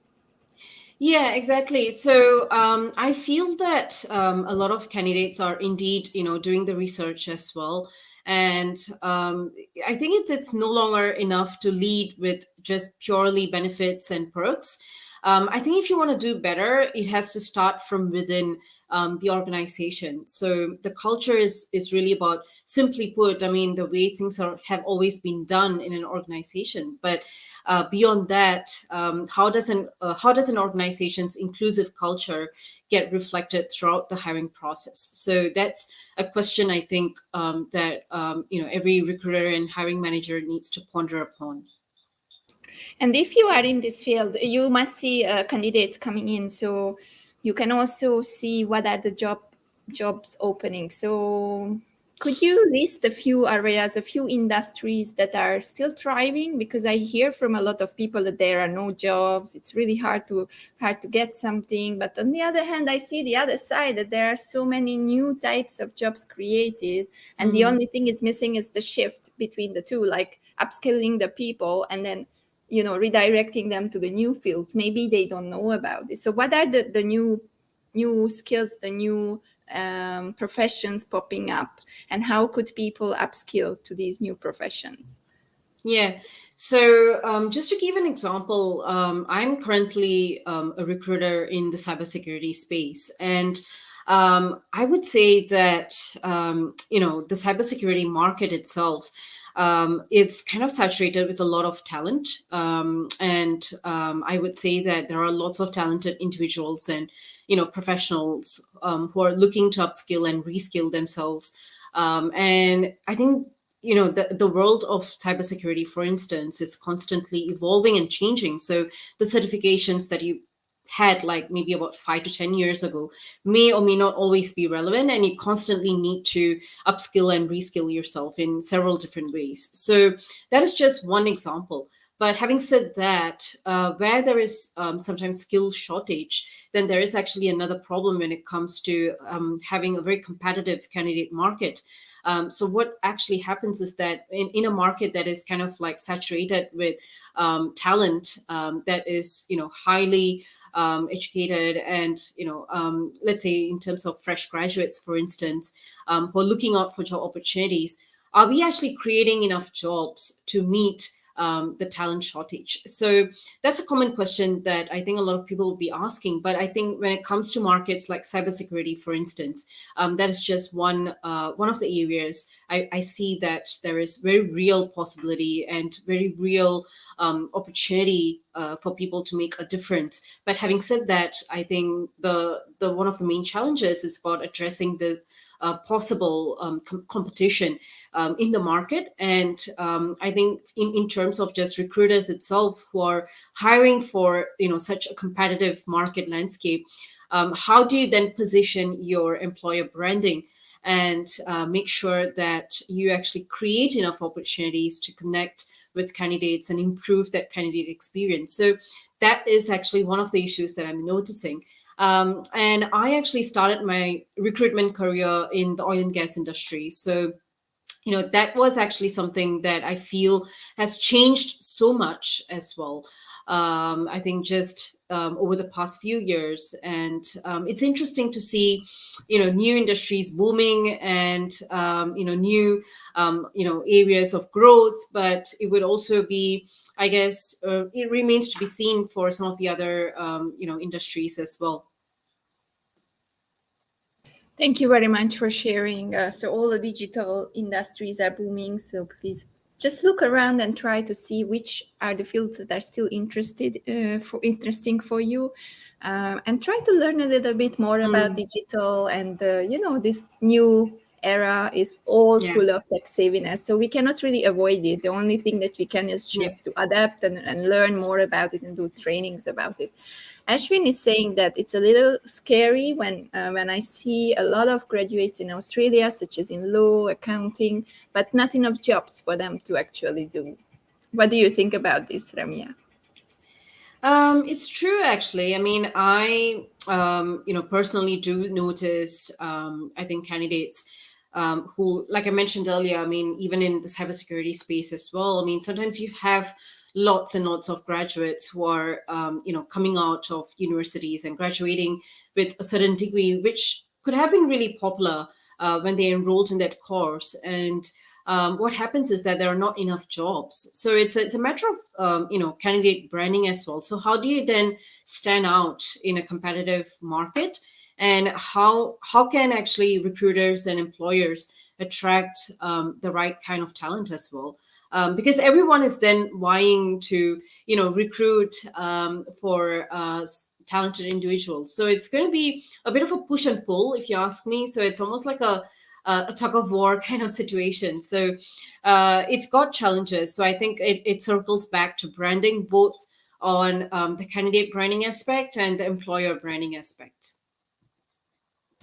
Speaker 4: Yeah, exactly. So I feel that a lot of candidates are indeed, doing the research as well. And I think it's no longer enough to lead with just purely benefits and perks. I think if you want to do better, it has to start from within the organization. So the culture is really about, simply put, the way things have always been done in an organization. But beyond that, how does an organization's inclusive culture get reflected throughout the hiring process? So that's a question I think that every recruiter and hiring manager needs to ponder upon.
Speaker 2: And if you are in this field, you must see candidates coming in, so you can also see what are the jobs opening. So could you list a few areas, a few industries that are still thriving? Because I hear from a lot of people that there are no jobs. It's really hard to get something. But on the other hand, I see the other side, that there are so many new types of jobs created. And the only thing is missing is the shift between the two, like upskilling the people and then redirecting them to the new fields. Maybe they don't know about this. So what are the new skills, the new professions popping up, and how could people upskill to these new professions?
Speaker 4: Yeah. So just to give an example, I'm currently a recruiter in the cybersecurity space. And I would say that, the cybersecurity market itself is kind of saturated with a lot of talent. And I would say that there are lots of talented individuals and, professionals who are looking to upskill and reskill themselves. And I think, the world of cybersecurity, for instance, is constantly evolving and changing. So the certifications that you had like maybe about 5 to 10 years ago may or may not always be relevant, and you constantly need to upskill and reskill yourself in several different ways. So that is just one example. But having said that, where there is sometimes skill shortage, then there is actually another problem when it comes to having a very competitive candidate market. So what actually happens is that in a market that is kind of like saturated with talent that is, highly educated and, let's say in terms of fresh graduates, for instance, who are looking out for job opportunities, are we actually creating enough jobs to meet the talent shortage? So that's a common question that I think a lot of people will be asking. But I think when it comes to markets like cybersecurity, for instance, that is just one of the areas I see that there is very real possibility and very real opportunity for people to make a difference. But having said that, I think the one of the main challenges is about addressing the possible competition in the market. And I think in terms of just recruiters itself who are hiring for such a competitive market landscape, how do you then position your employer branding and make sure that you actually create enough opportunities to connect with candidates and improve that candidate experience? So that is actually one of the issues that I'm noticing. And I actually started my recruitment career in the oil and gas industry. So, that was actually something that I feel has changed so much as well. I think just over the past few years. And it's interesting to see, new industries booming and, new, areas of growth. But it would also be, I guess, it remains to be seen for some of the other, industries as well.
Speaker 2: Thank you very much for sharing. So all the digital industries are booming. So please just look around and try to see which are the fields that are still interesting for you, and try to learn a little bit more about digital. And this new era is all full of tech savviness, so we cannot really avoid it. The only thing that we can is just to adapt and learn more about it and do trainings about it. Ashwin is saying that it's a little scary when I see a lot of graduates in Australia, such as in law, accounting, but not enough jobs for them to actually do. What do you think about this, Ramya?
Speaker 4: It's true, actually. I mean, I, personally do notice, I think candidates who, like I mentioned earlier, I mean, even in the cybersecurity space as well, I mean, sometimes you have lots and lots of graduates who are, coming out of universities and graduating with a certain degree, which could have been really popular when they enrolled in that course. And what happens is that there are not enough jobs. So it's a matter of, candidate branding as well. So how do you then stand out in a competitive market? And how can actually recruiters and employers attract the right kind of talent as well? Because everyone is then vying to, recruit for talented individuals. So it's going to be a bit of a push and pull, if you ask me. So it's almost like a tug of war kind of situation. So it's got challenges. So I think it circles back to branding, both on the candidate branding aspect and the employer branding aspect.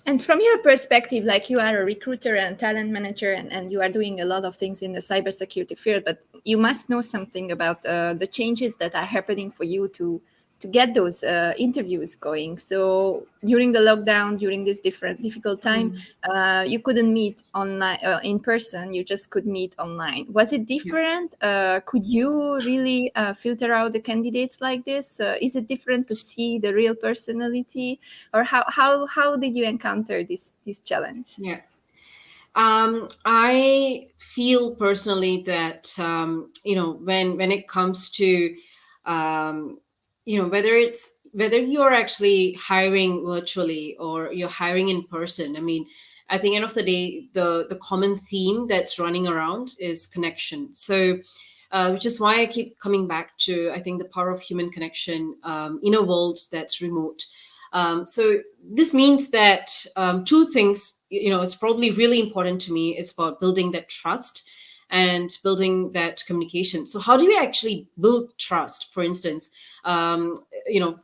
Speaker 2: And from your perspective, like you are a recruiter and talent manager, and you are doing a lot of things in the cybersecurity field, but you must know something about the changes that are happening for you to get those interviews going. So during the lockdown, during this difficult time, you couldn't meet online in person. You just could meet online. Was it different? Could you really filter out the candidates like this? Is it different to see the real personality, or how did you encounter this challenge?
Speaker 4: Yeah. I feel personally that when it comes to whether you're actually hiring virtually or you're hiring in person, I mean, at the end of the day, the common theme that's running around is connection. So, which is why I keep coming back to, I think, the power of human connection in a world that's remote. So this means that two things, it's probably really important to me. It's about building that trust and building that communication. So how do we actually build trust? For instance,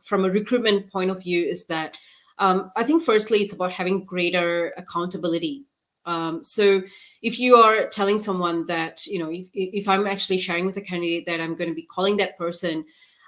Speaker 4: from a recruitment point of view is that I think firstly it's about having greater accountability. So if you are telling someone that, if I'm actually sharing with a candidate that I'm going to be calling that person,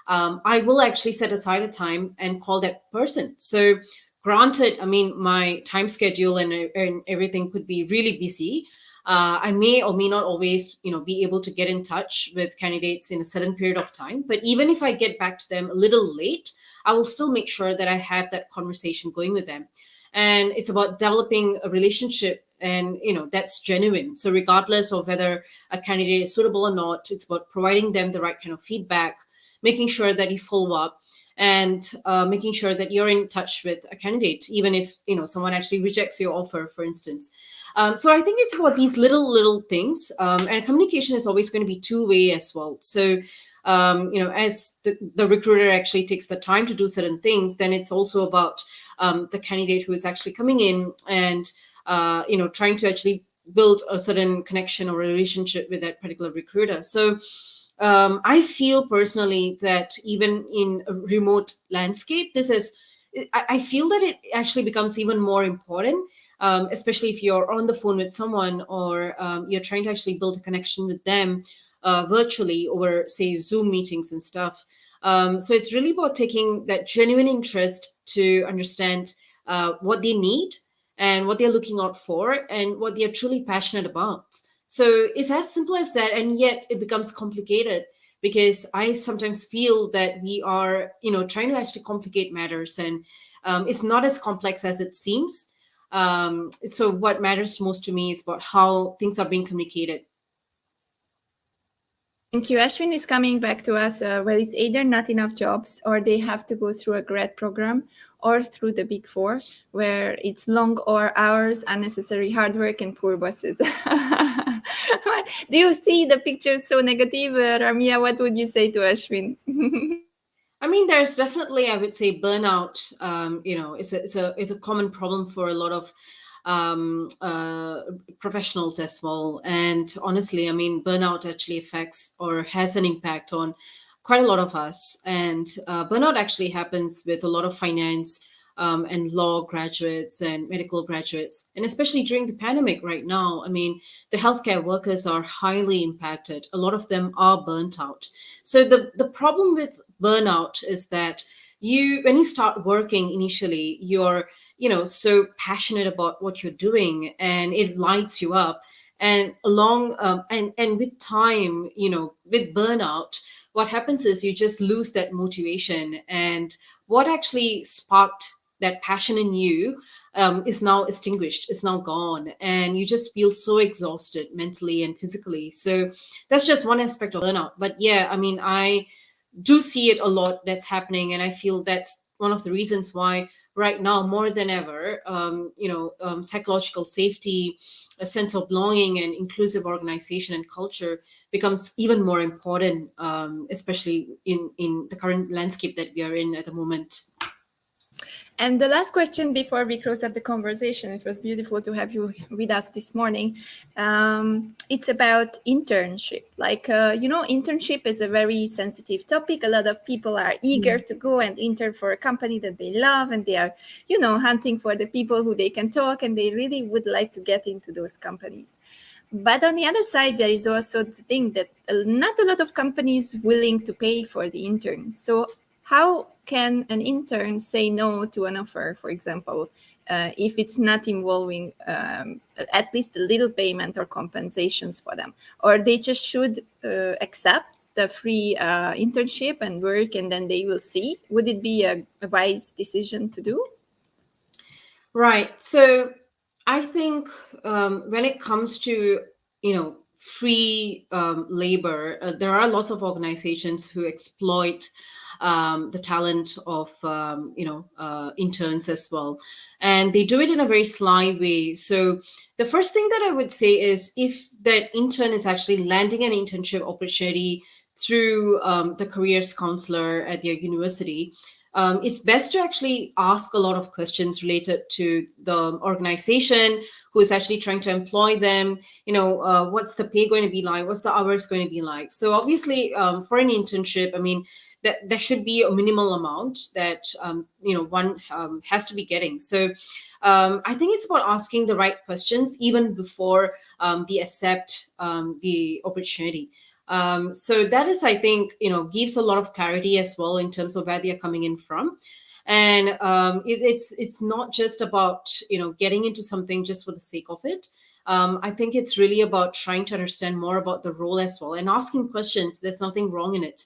Speaker 4: I will actually set aside a time and call that person. So granted, I mean, my time schedule and everything could be really busy. I may or may not always, be able to get in touch with candidates in a certain period of time. But even if I get back to them a little late, I will still make sure that I have that conversation going with them. And it's about developing a relationship, and that's genuine. So regardless of whether a candidate is suitable or not, it's about providing them the right kind of feedback, making sure that you follow up, and making sure that you're in touch with a candidate, even if someone actually rejects your offer, for instance. So I think it's about these little things, and communication is always going to be two-way as well. So as the recruiter actually takes the time to do certain things, then it's also about the candidate who is actually coming in and trying to actually build a certain connection or relationship with that particular recruiter. So I feel personally that even in a remote landscape, I feel that it actually becomes even more important, especially if you're on the phone with someone, or you're trying to actually build a connection with them virtually over, say, Zoom meetings and stuff. So it's really about taking that genuine interest to understand what they need and what they're looking out for and what they're truly passionate about. So it's as simple as that, and yet it becomes complicated because I sometimes feel that we are, trying to actually complicate matters, and it's not as complex as it seems. So what matters most to me is about how things are being communicated.
Speaker 2: Thank you. Ashwin is coming back to us. Well, it's either not enough jobs, or they have to go through a grad program, or through the Big Four, where it's long hours, unnecessary hard work, and poor bosses. Do you see the picture so negative, Ramya? What would you say to Ashwin?
Speaker 4: I mean, there's definitely, I would say, burnout. It's a common problem for a lot of professionals as well. And honestly, I mean, burnout actually affects or has an impact on quite a lot of us. And burnout actually happens with a lot of finance and law graduates and medical graduates. And especially during the pandemic right now, I mean, the healthcare workers are highly impacted. A lot of them are burnt out. So the problem with burnout is that when you start working initially, you're so passionate about what you're doing, and it lights you up. And and with time, with burnout, what happens is you just lose that motivation, and what actually sparked that passion in you is now extinguished, is now gone, and you just feel so exhausted mentally and physically. So that's just one aspect of burnout. But yeah, I mean, I do see it a lot that's happening, and I feel that's one of the reasons why right now more than ever, psychological safety, a sense of belonging, and inclusive organization and culture becomes even more important, especially in the current landscape that we are in at the moment.
Speaker 2: And the last question before we close up the conversation, it was beautiful to have you with us this morning. It's about internship. Internship is a very sensitive topic. A lot of people are eager to go and intern for a company that they love, and they are, hunting for the people who they can talk, and they really would like to get into those companies. But on the other side, there is also the thing that not a lot of companies willing to pay for the intern. So how can an intern say no to an offer, for example, if it's not involving at least a little payment or compensations for them? Or they just should accept the free internship and work, and then they will see? Would it be a wise decision to do?
Speaker 4: Right. So I think when it comes to, free labor, there are lots of organizations who exploit the talent of interns as well, and they do it in a very sly way. So the first thing that I would say is, if that intern is actually landing an internship opportunity through the careers counselor at their university, it's best to actually ask a lot of questions related to the organization who is actually trying to employ them. What's the pay going to be like? What's the hours going to be like? So obviously, for an internship, I mean, that there should be a minimal amount that one has to be getting. So I think it's about asking the right questions even before they accept the opportunity. So that is, I think, gives a lot of clarity as well in terms of where they are coming in from. And it's not just about getting into something just for the sake of it. I think it's really about trying to understand more about the role as well and asking questions. There's nothing wrong in it.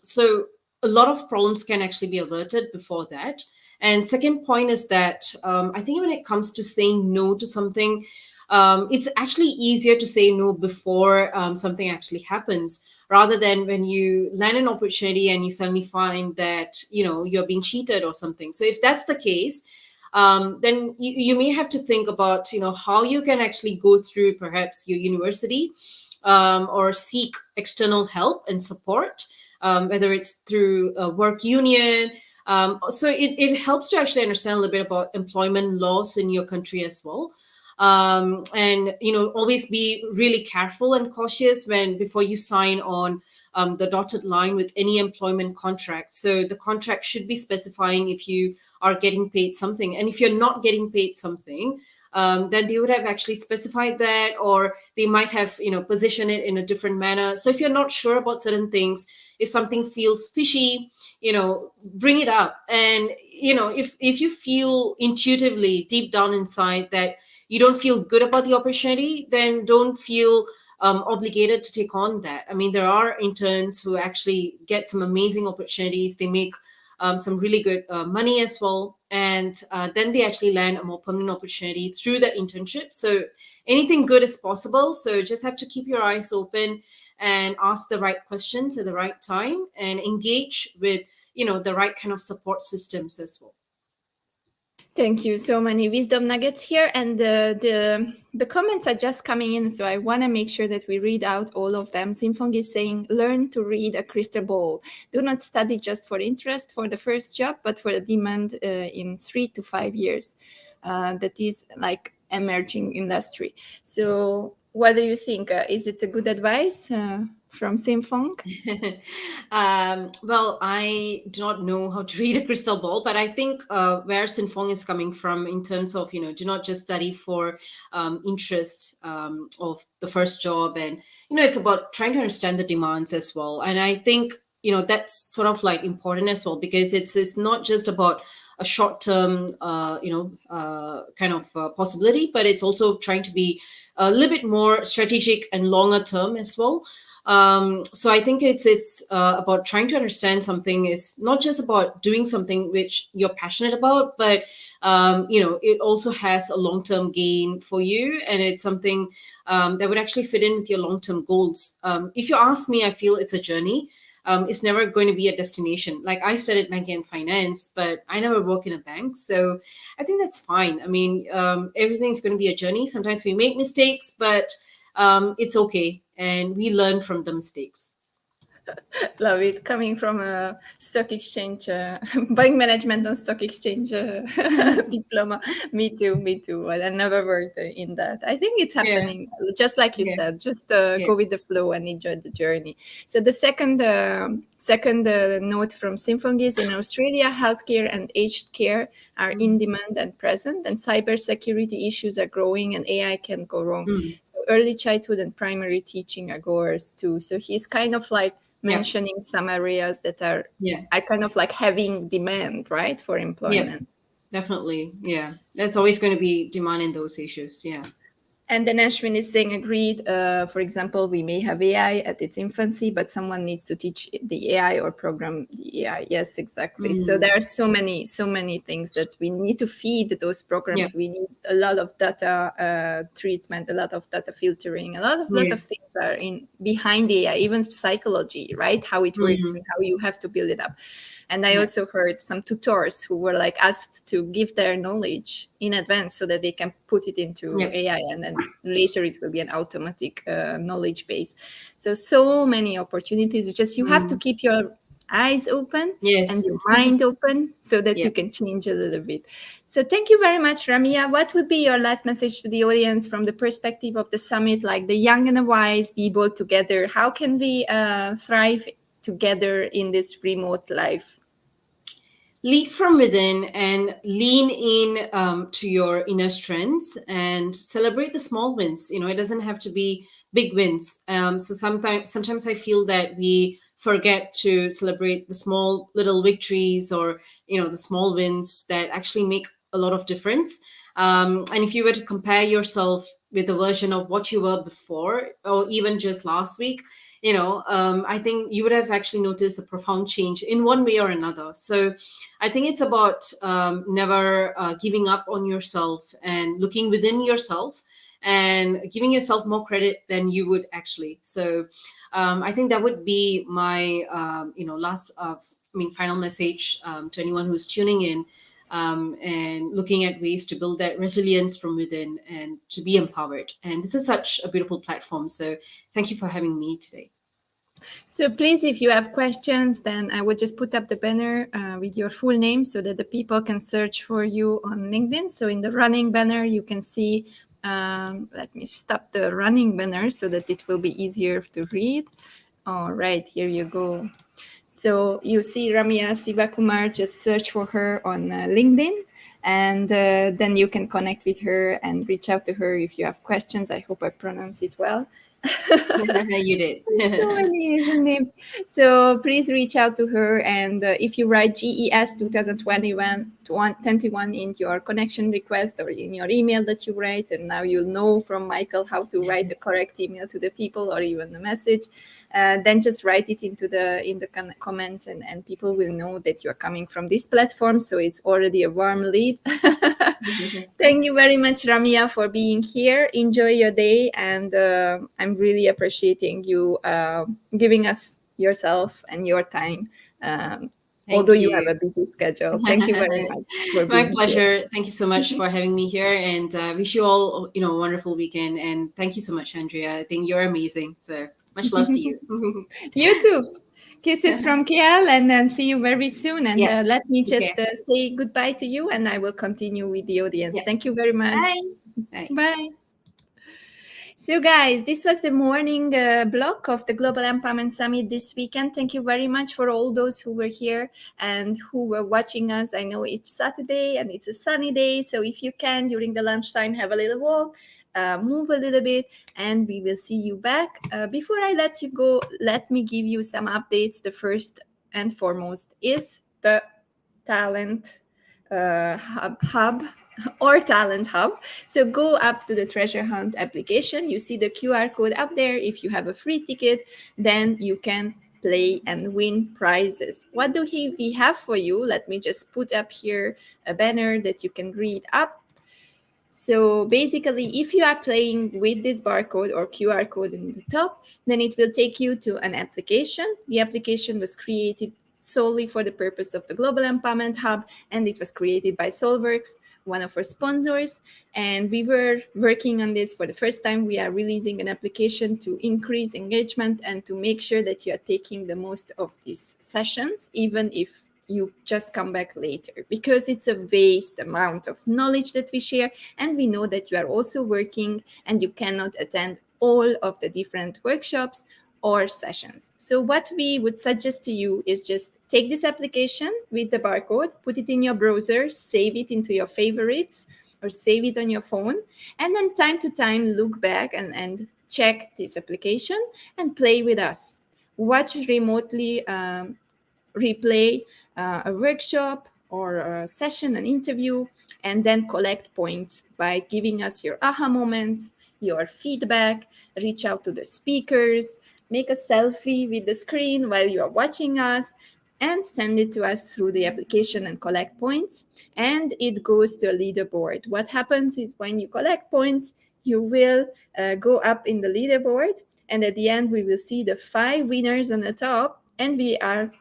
Speaker 4: So a lot of problems can actually be averted before that. And second point is that I think when it comes to saying no to something, it's actually easier to say no before something actually happens, rather than when you land an opportunity and you suddenly find that you're being cheated or something. So if that's the case, then you may have to think about how you can actually go through perhaps your university or seek external help and support, whether it's through a work union. So it helps to actually understand a little bit about employment laws in your country as well. And always be really careful and cautious before you sign on the dotted line with any employment contract. So the contract should be specifying if you are getting paid something, and if you're not getting paid something, then they would have actually specified that, or they might have positioned it in a different manner. So if you're not sure about certain things, if something feels fishy, bring it up. And if you feel intuitively deep down inside that you don't feel good about the opportunity, then don't feel obligated to take on that. I mean, there are interns who actually get some amazing opportunities. They make some really good money as well. And then they actually land a more permanent opportunity through that internship. So anything good is possible. So just have to keep your eyes open and ask the right questions at the right time and engage with, the right kind of support systems as well.
Speaker 2: Thank you. So many wisdom nuggets here, and the comments are just coming in, so I want to make sure that we read out all of them. Sinfong is saying, learn to read a crystal ball. Do not study just for interest for the first job, but for the demand in 3 to 5 years. That is like emerging industry. So what do you think? Is it a good advice from Sinfong?
Speaker 4: Well, I do not know how to read a crystal ball, but I think where Sinfong is coming from in terms of, do not just study for interest of the first job. And, it's about trying to understand the demands as well. And I think, that's sort of like important as well, because it's not just about a short-term, kind of possibility, but it's also trying to be a little bit more strategic and longer term as well. So I think it's about trying to understand something is not just about doing something which you're passionate about, but it also has a long-term gain for you, and it's something that would actually fit in with your long-term goals. If you ask me, I feel it's a journey. It's never going to be a destination. Like, I studied banking and finance, but I never work in a bank. So I think that's fine. I mean, everything's going to be a journey. Sometimes we make mistakes, but it's okay. And we learn from the mistakes.
Speaker 2: Love it. Coming from a stock exchange, buying management on stock exchange diploma. Me too. I never worked in that. I think it's happening, just like you said. Just go with the flow and enjoy the journey. So the second note from Sinfong is, in Australia, healthcare and aged care are in demand and present, and cybersecurity issues are growing, and AI can go wrong. So early childhood and primary teaching are goers too. So he's kind of like mentioning some areas that are kind of like having demand, right, for employment.
Speaker 4: Definitely. There's always going to be demand in those issues.
Speaker 2: And then Ashwin is saying, agreed. For example, we may have AI at its infancy, but someone needs to teach the AI or program the AI. Yes, exactly. So there are so many things that we need to feed those programs. We need a lot of data treatment, a lot of data filtering, a lot of things are behind the AI, even psychology, right? How it works and how you have to build it up. And I also heard some tutors who were like asked to give their knowledge in advance so that they can put it into AI, and then later it will be an automatic knowledge base. So many opportunities. Just you have to keep your eyes open and your mind open so that you can change a little bit. So thank you very much, Ramia. What would be your last message to the audience from the perspective of the summit, like the young and the wise people together? How can we thrive together in this remote life?
Speaker 4: Lead from within and lean in to your inner strengths and celebrate the small wins. It doesn't have to be big wins. So sometimes I feel that we forget to celebrate the small little victories, or the small wins that actually make a lot of difference. And if you were to compare yourself with the version of what you were before, or even just last week, I think you would have actually noticed a profound change in one way or another. So I think it's about never giving up on yourself and looking within yourself and giving yourself more credit than you would actually. So I think that would be my final message to anyone who's tuning in, and looking at ways to build that resilience from within and to be empowered. And this is such a beautiful platform. So thank you for having me today.
Speaker 2: So please, if you have questions, then I would just put up the banner with your full name so that the people can search for you on LinkedIn. So in the running banner, you can see, let me stop the running banner so that it will be easier to read. All right, here you go. So you see Ramya Sivakumar, just search for her on LinkedIn, and then you can connect with her and reach out to her if you have questions. I hope I pronounced it well.
Speaker 4: You did.
Speaker 2: So many Asian names. So please reach out to her, and if you write GES 2021 in your connection request or in your email that you write, and now you'll know from Michael how to write the correct email to the people or even a message, then just write it in the comments, and people will know that you're coming from this platform. So it's already a warm lead. Thank you very much, Ramya, for being here. Enjoy your day, and I'm really appreciating you giving us yourself and your time, although you have a busy schedule. Thank you very much for being
Speaker 4: My pleasure.
Speaker 2: here.
Speaker 4: Thank you so much for having me here, and wish you all a wonderful weekend. And thank you so much, Andrea. I think you're amazing. So much love to you.
Speaker 2: You too. Kisses from KL, and then see you very soon. And let me just say goodbye to you, and I will continue with the audience.
Speaker 4: Yeah.
Speaker 2: Thank you very much.
Speaker 4: Bye.
Speaker 2: Bye. So guys, this was the morning block of the Global Empowerment Summit this weekend. Thank you very much for all those who were here and who were watching us. I know it's Saturday and it's a sunny day, so if you can, during the lunchtime, have a little walk, move a little bit, and we will see you back. Before I let you go, let me give you some updates. The first and foremost is the Talent Hub or Talent Hub. So go up to the Treasure Hunt application. You see the QR code up there. If you have a free ticket, then you can play and win prizes. What do we have for you? Let me just put up here a banner that you can read up. So basically, if you are playing with this barcode or QR code in the top, then it will take you to an application. The application was created solely for the purpose of the Global Empowerment Hub, and it was created by Solworks, one of our sponsors. And we were working on this for the first time. We are releasing an application to increase engagement and to make sure that you are taking the most of these sessions, even if you just come back later, because it's a vast amount of knowledge that we share, and we know that you are also working and you cannot attend all of the different workshops or sessions. So what we would suggest to you is just take this application with the barcode, put it in your browser, save it into your favorites, or save it on your phone, and then time to time look back and check this application and play with us. Watch remotely, replay a workshop or a session, an interview, and then collect points by giving us your aha moments, your feedback, reach out to the speakers, make a selfie with the screen while you are watching us, and send it to us through the application and collect points. And it goes to a leaderboard. What happens is when you collect points, you will go up in the leaderboard, and at the end we will see the 5 winners on the top, and we are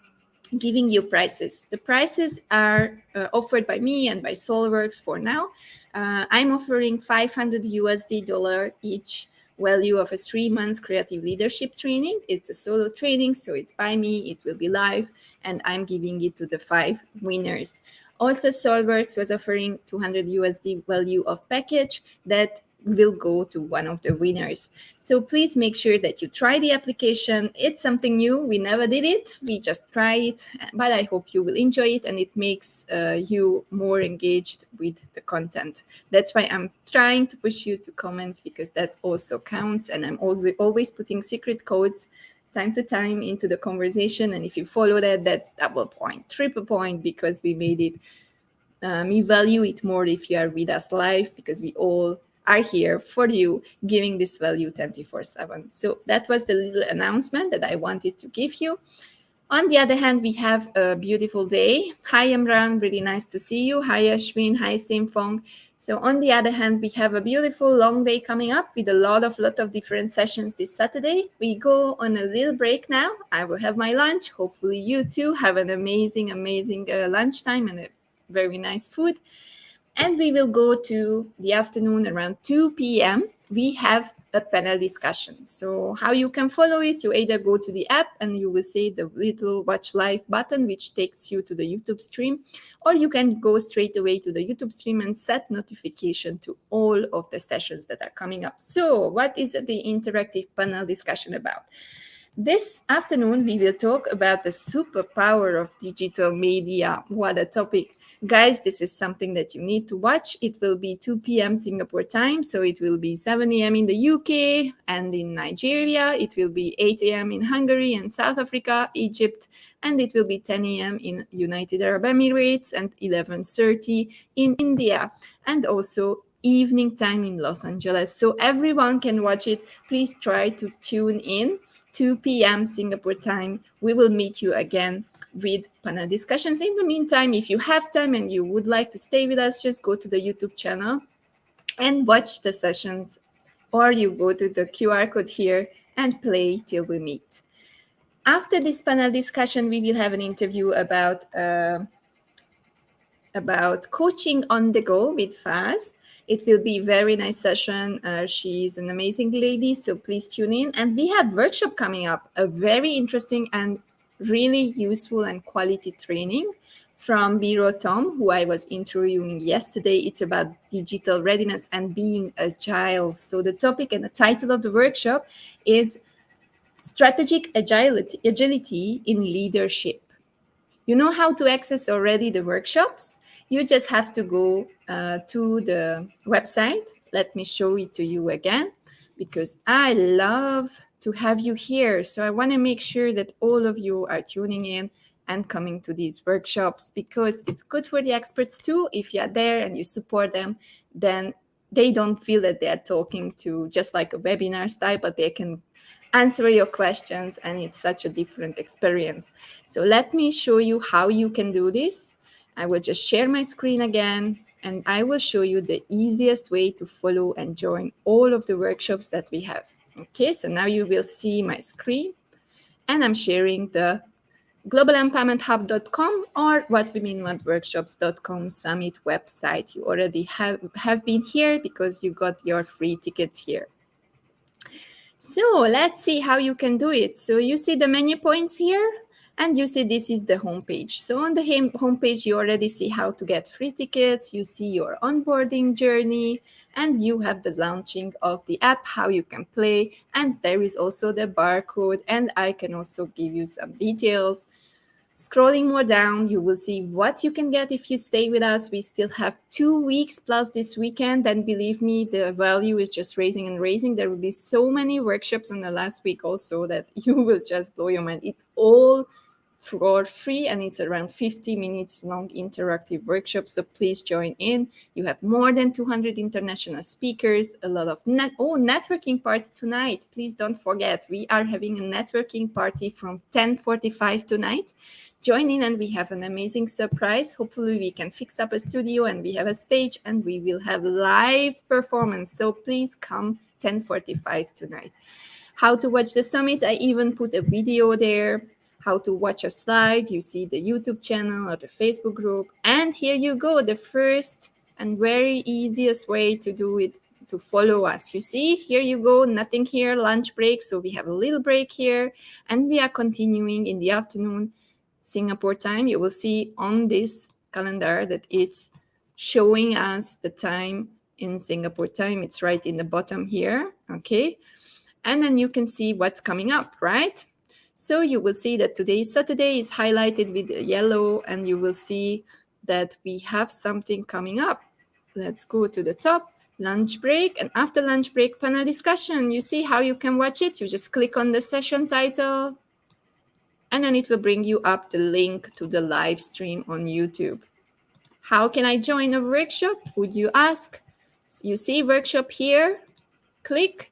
Speaker 2: giving you prizes. The prizes are offered by me and by Solworks for now. I'm offering $500 each value of a 3 months creative leadership training. It's a solo training, so it's by me, it will be live, and I'm giving it to the 5 winners. Also, Solworks was offering $200 value of package that will go to one of the winners. So please make sure that you try the application. It's something new. We never did it. We just try it, but I hope you will enjoy it, and it makes you more engaged with the content. That's why I'm trying to push you to comment, because that also counts. And I'm also always putting secret codes time to time into the conversation. And if you follow that, that's double point, triple point, because we made it. We value it more if you are with us live, because we all are here for you, giving this value 24/7. So that was the little announcement that I wanted to give you. On the other hand, we have a beautiful day. Hi, Imran. Really nice to see you. Hi, Ashwin. Hi, Simfong. So on the other hand, we have a beautiful long day coming up with a lot of different sessions this Saturday. We go on a little break now. I will have my lunch. Hopefully you too have an amazing lunchtime and a very nice food. And we will go to the afternoon around 2 p.m. We have a panel discussion. So how you can follow it, you either go to the app and you will see the little watch live button, which takes you to the YouTube stream, or you can go straight away to the YouTube stream and set notification to all of the sessions that are coming up. So what is the interactive panel discussion about? This afternoon, we will talk about the superpower of digital media. What a topic. Guys, this is something that you need to watch. It will be 2 p.m. Singapore time, so it will be 7 a.m. in the UK and in Nigeria. It will be 8 a.m. in Hungary and South Africa, Egypt, and it will be 10 a.m. in United Arab Emirates and 11:30 in India, and also evening time in Los Angeles. So everyone can watch it. Please try to tune in. 2 p.m. Singapore time. We will meet you again with panel discussions. In the meantime, if you have time and you would like to stay with us, just go to the YouTube channel and watch the sessions, or you go to the QR code here and play till we meet. After this panel discussion, we will have an interview about coaching on the go with Faz. It will be a very nice session. She's an amazing lady, so please tune in. And we have workshop coming up, a very interesting and really useful and quality training from Biro Tom, who I was interviewing yesterday. It's about digital readiness and being agile. So the topic and the title of the workshop is Strategic Agility in Leadership. You know how to access already the workshops. You just have to go to the website. Let me show it to you again, because I love to have you here. So I want to make sure that all of you are tuning in and coming to these workshops, because it's good for the experts too. If you are there and you support them, then they don't feel that they are talking to just like a webinar style, but they can answer your questions, and it's such a different experience. So let me show you how you can do this. I will just share my screen again, and I will show you the easiest way to follow and join all of the workshops that we have. Okay, so now you will see my screen, and I'm sharing the globalempowermenthub.com or whatwomenwantworkshops.com summit website. You already have been here because you got your free tickets here. So let's see how you can do it. So you see the menu points here, and you see this is the homepage. So on the homepage, you already see how to get free tickets. You see your onboarding journey, and you have the launching of the app, how you can play. And there is also the barcode, and I can also give you some details. Scrolling more down, you will see what you can get if you stay with us. We still have 2 weeks plus this weekend, and believe me, the value is just raising and raising. There will be so many workshops in the last week also that you will just blow your mind. It's all for free, and it's around 50 minutes long interactive workshops, so please join in. You have more than 200 international speakers, a lot of networking party tonight. Please don't forget, we are having a networking party from 10:45 tonight. Join in, and we have an amazing surprise. Hopefully we can fix up a studio, and we have a stage, and we will have live performance, so please come 10:45 tonight. How to watch the summit, I even put a video there. How to watch us live, you see the YouTube channel or the Facebook group. And here you go, the first and very easiest way to do it, to follow us. You see, here you go, nothing here, lunch break. So we have a little break here, and we are continuing in the afternoon, Singapore time. You will see on this calendar that it's showing us the time in Singapore time. It's right in the bottom here, okay? And then you can see what's coming up, right? So you will see that today is Saturday. It's highlighted with yellow, and you will see that we have something coming up. Let's go to the top, lunch break, and after lunch break, panel discussion. You see how you can watch it? You just click on the session title, and then it will bring you up the link to the live stream on YouTube. How can I join a workshop, would you ask? You see workshop here, click,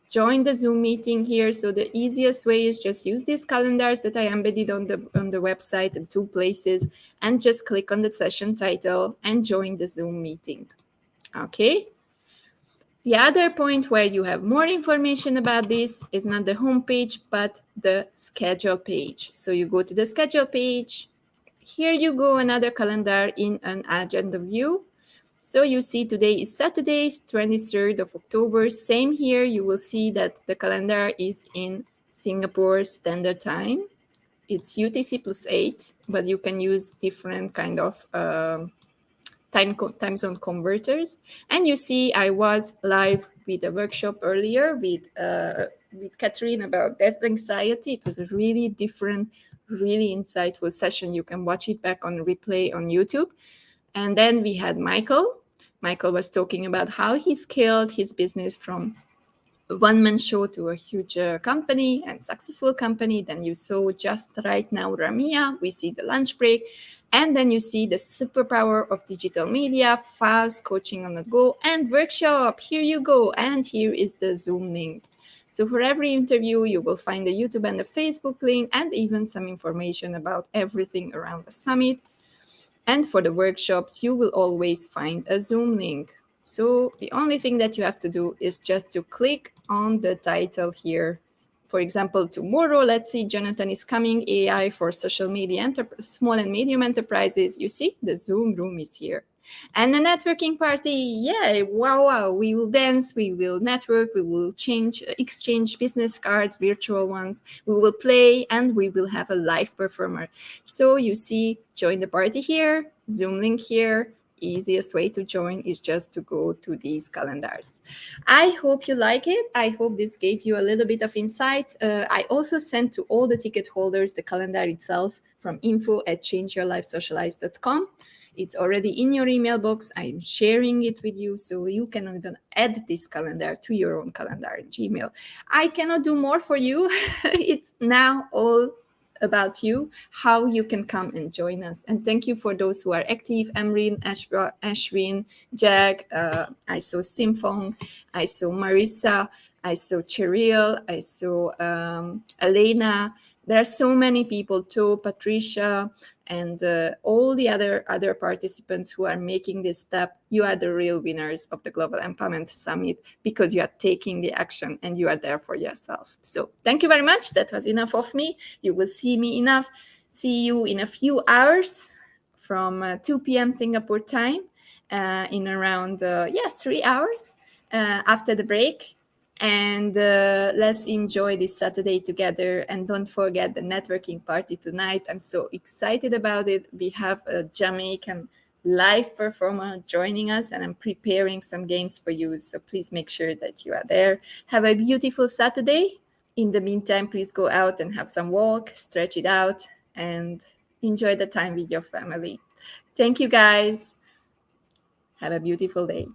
Speaker 2: join the Zoom meeting here. So the easiest way is just use these calendars that I embedded on the website in 2 places, and just click on the session title and join the Zoom meeting, okay? The other point where you have more information about this is not the home page, but the schedule page. So you go to the schedule page. Here you go, another calendar in an agenda view. So you see today is Saturday, 23rd of October. Same here, you will see that the calendar is in Singapore Standard Time. It's UTC +8, but you can use different kind of time zone converters. And you see I was live with a workshop earlier with Catherine about death anxiety. It was a really different, really insightful session. You can watch it back on replay on YouTube. And then we had Michael. Michael was talking about how he scaled his business from a one-man show to a huge company and successful company. Then you saw just right now Ramia. We see the lunch break. And then you see the superpower of digital media, fast coaching on the go, and workshop. Here you go. And here is the Zoom link. So for every interview, you will find the YouTube and the Facebook link, and even some information about everything around the summit. And for the workshops, you will always find a Zoom link. So the only thing that you have to do is just to click on the title here. For example, tomorrow, let's see, Jonathan is coming, AI for social media, small and medium enterprises. You see, the Zoom room is here. And the networking party, yeah, wow, we will dance, we will network, we will exchange business cards, virtual ones, we will play, and we will have a live performer. So you see, join the party here, Zoom link here. Easiest way to join is just to go to these calendars. I hope you like it. I hope this gave you a little bit of insight. I also sent to all the ticket holders the calendar itself from info@changeyourlifesocialize.com. It's already in your email box. I'm sharing it with you, so you can even add this calendar to your own calendar in Gmail. I cannot do more for you. It's now all about you, how you can come and join us. And thank you for those who are active, Amrin, Ashwin, Jag, I saw Simfong, I saw Marissa, I saw Cheryl, I saw Elena. There are so many people too, Patricia, and all the other participants who are making this step. You are the real winners of the Global Empowerment Summit because you are taking the action and you are there for yourself. So thank you very much. That was enough of me. You will see me enough. See you in a few hours from 2 p.m. Singapore time in around 3 hours after the break. And let's enjoy this Saturday together. And don't forget the networking party tonight. I'm so excited about it. We have a Jamaican live performer joining us, and I'm preparing some games for you. So please make sure that you are there. Have a beautiful Saturday. In the meantime, please go out and have some walk, stretch it out, and enjoy the time with your family. Thank you, guys. Have a beautiful day.